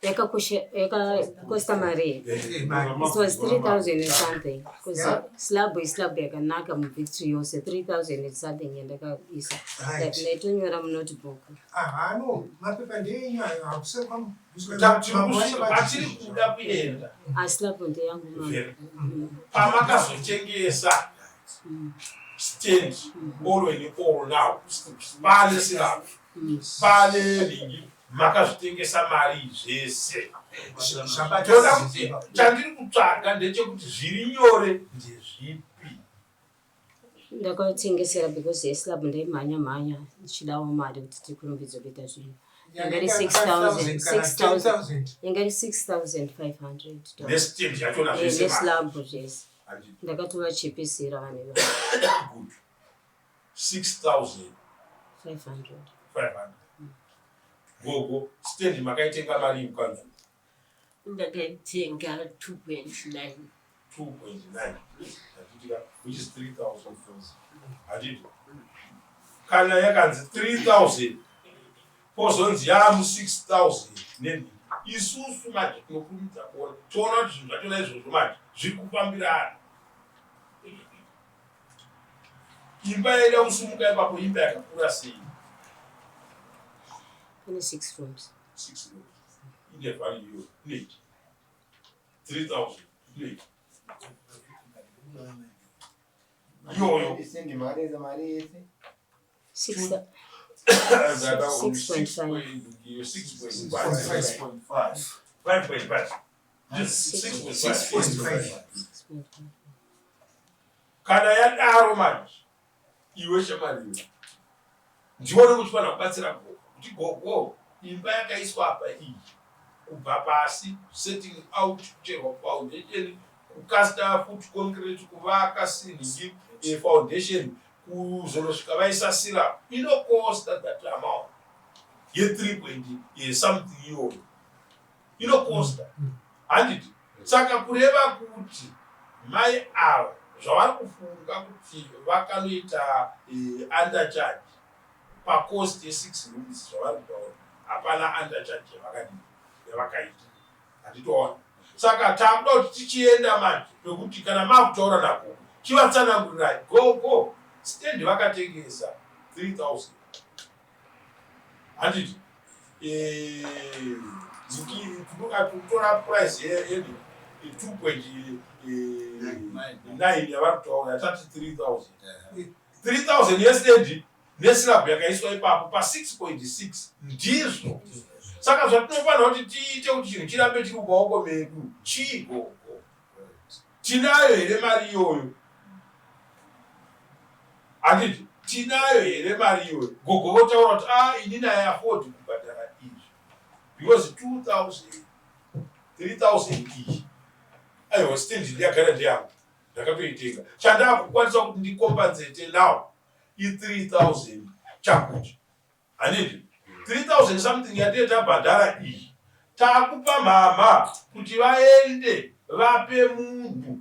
Speaker 2: yakakosta mari it was 3,000 and something because slab yakanaka muvictory yose 3,000 and something yandakaisa ndaitonyora munotebook
Speaker 8: no mapepa ndenyu
Speaker 3: atiri kuda kuenda
Speaker 2: aslab ndeyangu
Speaker 3: pamakazotengesa stand all and all now pane slab pane ringi makazvitengesa mari zvese toda kuti chandiri kutsvaga ndechekuti zviri nyore ndezvipi
Speaker 2: ndakatengesera because yeslab ndaimhanya ndichidawo mari kuti tikurumbidzo kuita zvinhu ingari 6,000 ingari 6,500
Speaker 3: nestand yachona zvese
Speaker 2: neslab zvese ndakatovachipisira vane
Speaker 3: good 6,500 gogo stand makaitenga mari mukanya
Speaker 5: ndakaitenga 2.9
Speaker 3: which is 3,000 hadidi kana yakanzi 3,000 pozonzi yamu 6,000 neni isusu manje tinokurumidza kuona toona kuti zvinhu zvachona izvozvo manje zviri kufambirana imba yaida kusumuka ipapo imba yakakura sei
Speaker 2: pane 6 rooms
Speaker 3: 6 rooms ine value ine 3,000 ine yoyo
Speaker 1: isendi mari za mari yese
Speaker 2: 6
Speaker 3: kana yadaro manje iwe shamariwe ndione kuti pana kubatsira kuti gogo imba yakaiswa apa iyi kubva pasi setting out kucherwa foundation kukasta foot concrete kuvaka siningi foundation kuzonosvika vaisa sila inocosta that amount ye 3 something iyoyo inocosta handiti saka kureva kuti mai ava zvavari kufunga kuti vakanoita undercharge pacost ye6 rooms zvavari kutaura hapana undercharge yavakaita handitoona saka takuda kuti tichienda manje pekuti kana makutaura nako chivatsanangurai gogo stand vakatengesa 3,000 handiti kutora price yeni 2.9 yavari kutaura yatati 3,000 3000 yesterday neslab yakaiswa ipapo pa 6.6 ndizvo. Saka zvatinofanira kuti tiite kuti chinhu chirambe chiri mumaoko medu chigo. Tinayo here mari iyoyo? Handiti tinayo here mari iyoyo? Gogo votaura kuti inini afford kubhadhara izvi because 2000 3000 iyi aiwa stand ndiyagara ndiyangu ndakatoitenga chandakukwanisa kuti ndikompensate now i3000 chakuchi. Handiti 3000 something yatee tabhadhara iyi takupa mama kuti vaende vape munhu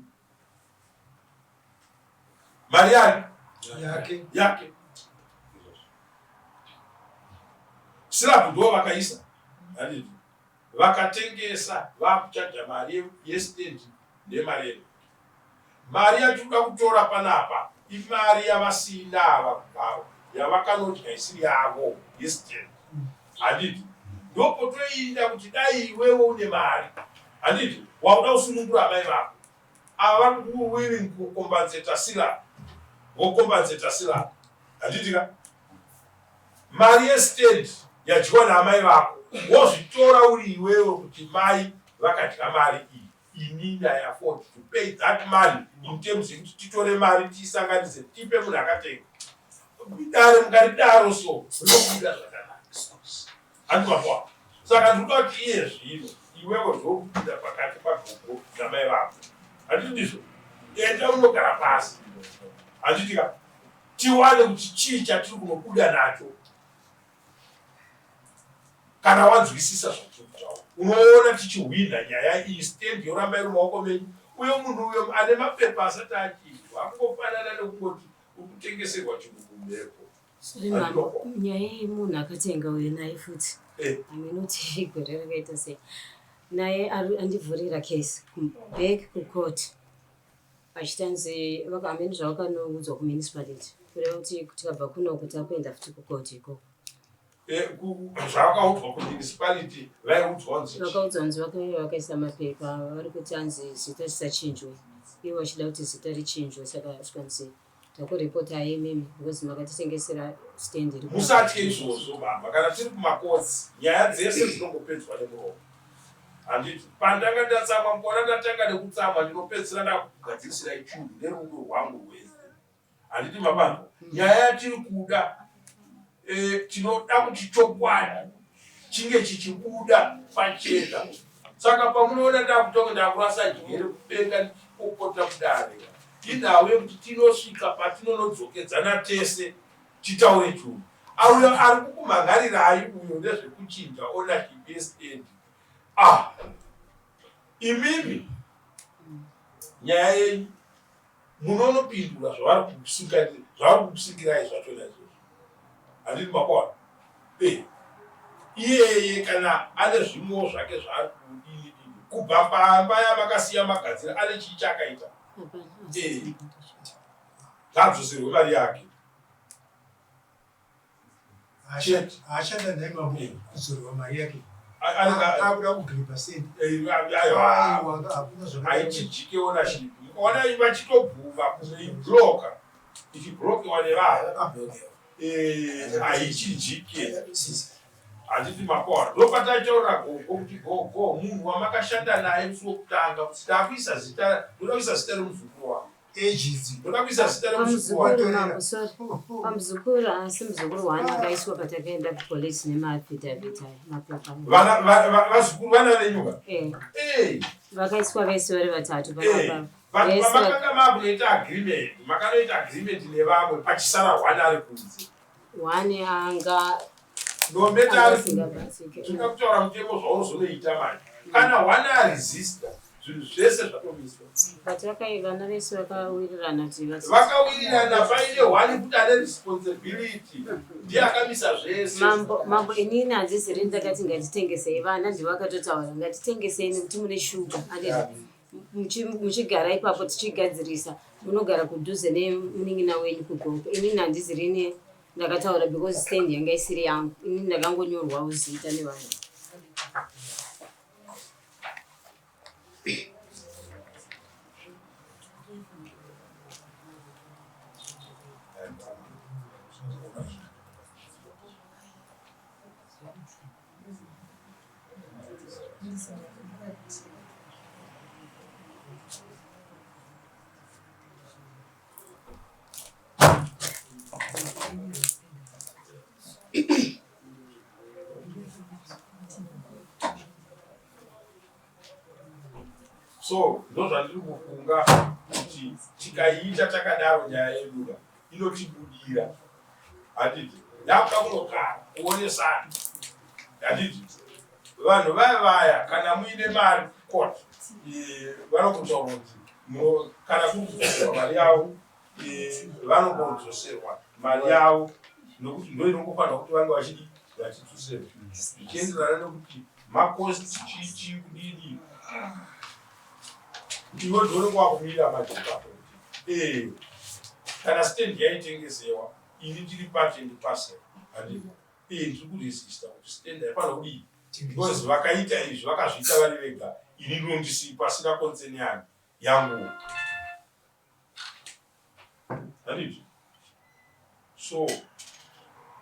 Speaker 3: mari yake. Slab ndo vakaisa. Handiti vakatengesa vakuchaja mari yestand nemari. Mari yatinoda kutora panapa imari yavasina ava kugaro yavakanodya isiri yavo yestand. Handiti ndopotoinda kuti dai iwewe une mari. Handiti wauda kusunungura amai vako ava willing kukompensata slab vokompensata slab. Handiti ka mari yestand yadyiwa naamai vako wozvitora uri iwewe kuti mai vakadya mari iyi inini I afford to pay that money in terms yekuti titore mari tiisanganise tipe munhu akatenga dare mukaridaro so rinobuda zvakanaka. Handimapwa. Saka ndinoda kuti iye zvino iwewe zvobuda pakati pagogo namai vako. Handiti ndizvo enda unogara pasi. Handiti ka tiwane kuti chii chatiri kunobuda nacho. Kana wanzwisisa zvakutaura unoona tichihwina nyaya iyi stand yoramba iri mumaoko menyu uye munhu uyo ane mapepa asati achizwa akungofanana nekungoti ukutengeserwa chinhu kumhepo.
Speaker 2: Nyaya yemunhu akatenga uyo naye futi aminoti igore rakaita sei naye andivhurira case back kucourt achitanzi vakameni zvavakanoudzwa kumunicipality kureva kuti tikabva kuno kuti akuenda futi kucourt ikoko.
Speaker 3: Zvakaudzwa kumunicipality
Speaker 2: vakaudzwa nzi vakaisa mapepa vari kuti anzi zita risachinjwe ivo vachida kuti zita richinjwe saka swanzi takuripota aimimi because makatitengesera stand iri
Speaker 3: musatye izvozvo baba kana tiri kumakotsi nyaya dzese dzinongopedzwa nemuromo. Handiti pandanga ndatsamwa mukona ndatanga nekutsamwa ndinopedzisira ndakugadzirisira ichuru nerungu rwangu rwese. Handiti mababa nyaya yatiri kuda tinoda kuti chokwadi chinge chichibuda pachena. Saka pamunoona ndakutonga ndakurasa jigere kubenga ndichipopota kudare indawo yekuti tinosvika patinonodzokedzana tese titaure chunhu. Auyo ari kukumhangarirai uyo ndezvekuchinja ownership yestand. Imimi nyaya yenyu munonopindura zvavari kukusungirai zvachona izvozvo. Handiti makwana iyeye kana ane zvimwewo zvake zvaari kudini kubva pamba yamakasiya magadzira ane chii chakaita ngadzosirwe mari yake.
Speaker 8: Ashada ndaima kuzorwa mari yake akuda kugripa sendi
Speaker 3: haichijike ownership ona vachitobvuma kuibloka ichiblokiwa nevanhu haichijike. Handiti makwana ndopataitaura gogo kuti gogo munhu wamakashanda naye musi wokutanga kuti ndakuisa zita ndoda kuisa zita remuzukuru wangu ndoda kuisa zita remuzukuru wangu
Speaker 2: pamuzukuru asi muzukuru wane akaiswa patakaenda kupolisi nemaafidavit ayo mapepa
Speaker 3: vazukuru vana venyuka
Speaker 2: vakaiswa vese vari vatatu
Speaker 3: makanga makunoita agreement makanoita agreement nevamwe pachisara wane ari kunze
Speaker 2: wane anga
Speaker 3: ndombeta ari zvingakutaura mutemo zvaunozonoita manje kana wane aresista zvinhu zvese zvatomiswa
Speaker 2: vana vese vakawirirana kuti
Speaker 3: vakawirirana paine wane kuti ane responsibility ndiye akamisa zvese.
Speaker 2: Mambo inini handiziri ndakati ngatitengesei vana ndivakatotaura ngatitengesei nekuti mune shuga muchigara ipapo tichigadzirisa munogara kudhuze nemunin'ina wenyu kugogo. Inini handiziri ndakataura because stand yanga isiri yangu inini ndakangonyorwawo zita nevanhu.
Speaker 3: So ndozvandiri kufunga kuti tikaita takadaro nyaya yedu inotibudira. Handiti yakanogara kuonesana. Handiti vanhu vaya kana muine mari court vanokutaura kuti kana kuri mari yavo vanongodzoserwa mari yavo nokuti ndo inongofanira kuti vange vachidzoserwa zvichienderana nekuti makosti chichi kudini ivo ndonenge wakumira majoka kuti kana stand yaitengesewa ini ndiri patendi pasel handiti ndiri kuresista kuti stand haifanira kudii because vakaita izvi vakazviita vari vega ini ndinondisi pasina konseni yangu handiti so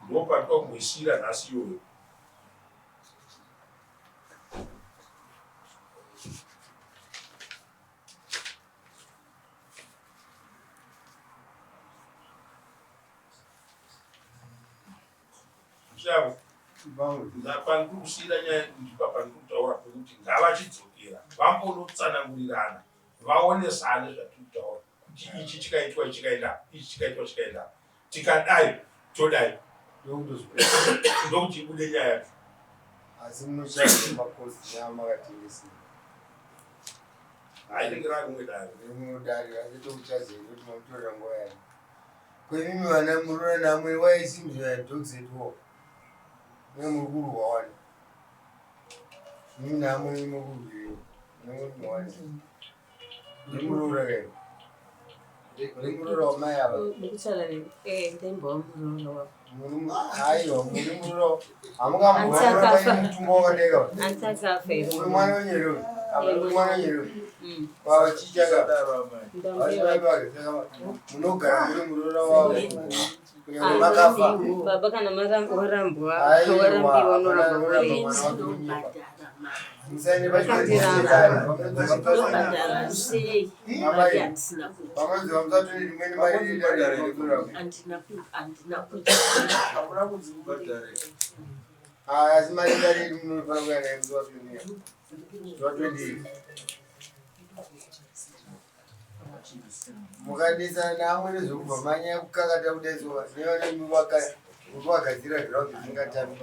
Speaker 3: ndopandika kumboisira nhasi iyoyo. Ndapandiri kusiyira nyaya ndipapandiri kutaura kuti ngavachidzokera vambonotsanangurirana vaonesane zvatiri kutaura kuti ichi chikaitwa chikaenda ichi chikaitwa chikaenda tikadai todai ndokuti ibude nyaya yacho.
Speaker 1: Asi munoshandisa makosi yamakatengesa
Speaker 3: aitingira rimwe
Speaker 1: dari achitokuchazei kuti mamutorera nguva yani kwemimi vana murora namwe waisimuzva dogs at war nemurukuru wawani mimi namwe nemurukuru nemurwani nemurora kai nemurora wamai ava aiwa muri murora hamungamutumbo wakadeka uri mwana wenyereu mwana wenyereu vachichaka munogara muri murora wavo makafa
Speaker 2: baba kana warambwa warambiwa noramba
Speaker 1: musaine vamaziva musatoni rimweni mari asi mari dariri munofana kuya naye zuva 20 mukadisana namwe nezvekubva manyaya kukakata kudaizova nevane muvagadzira ground zvingatami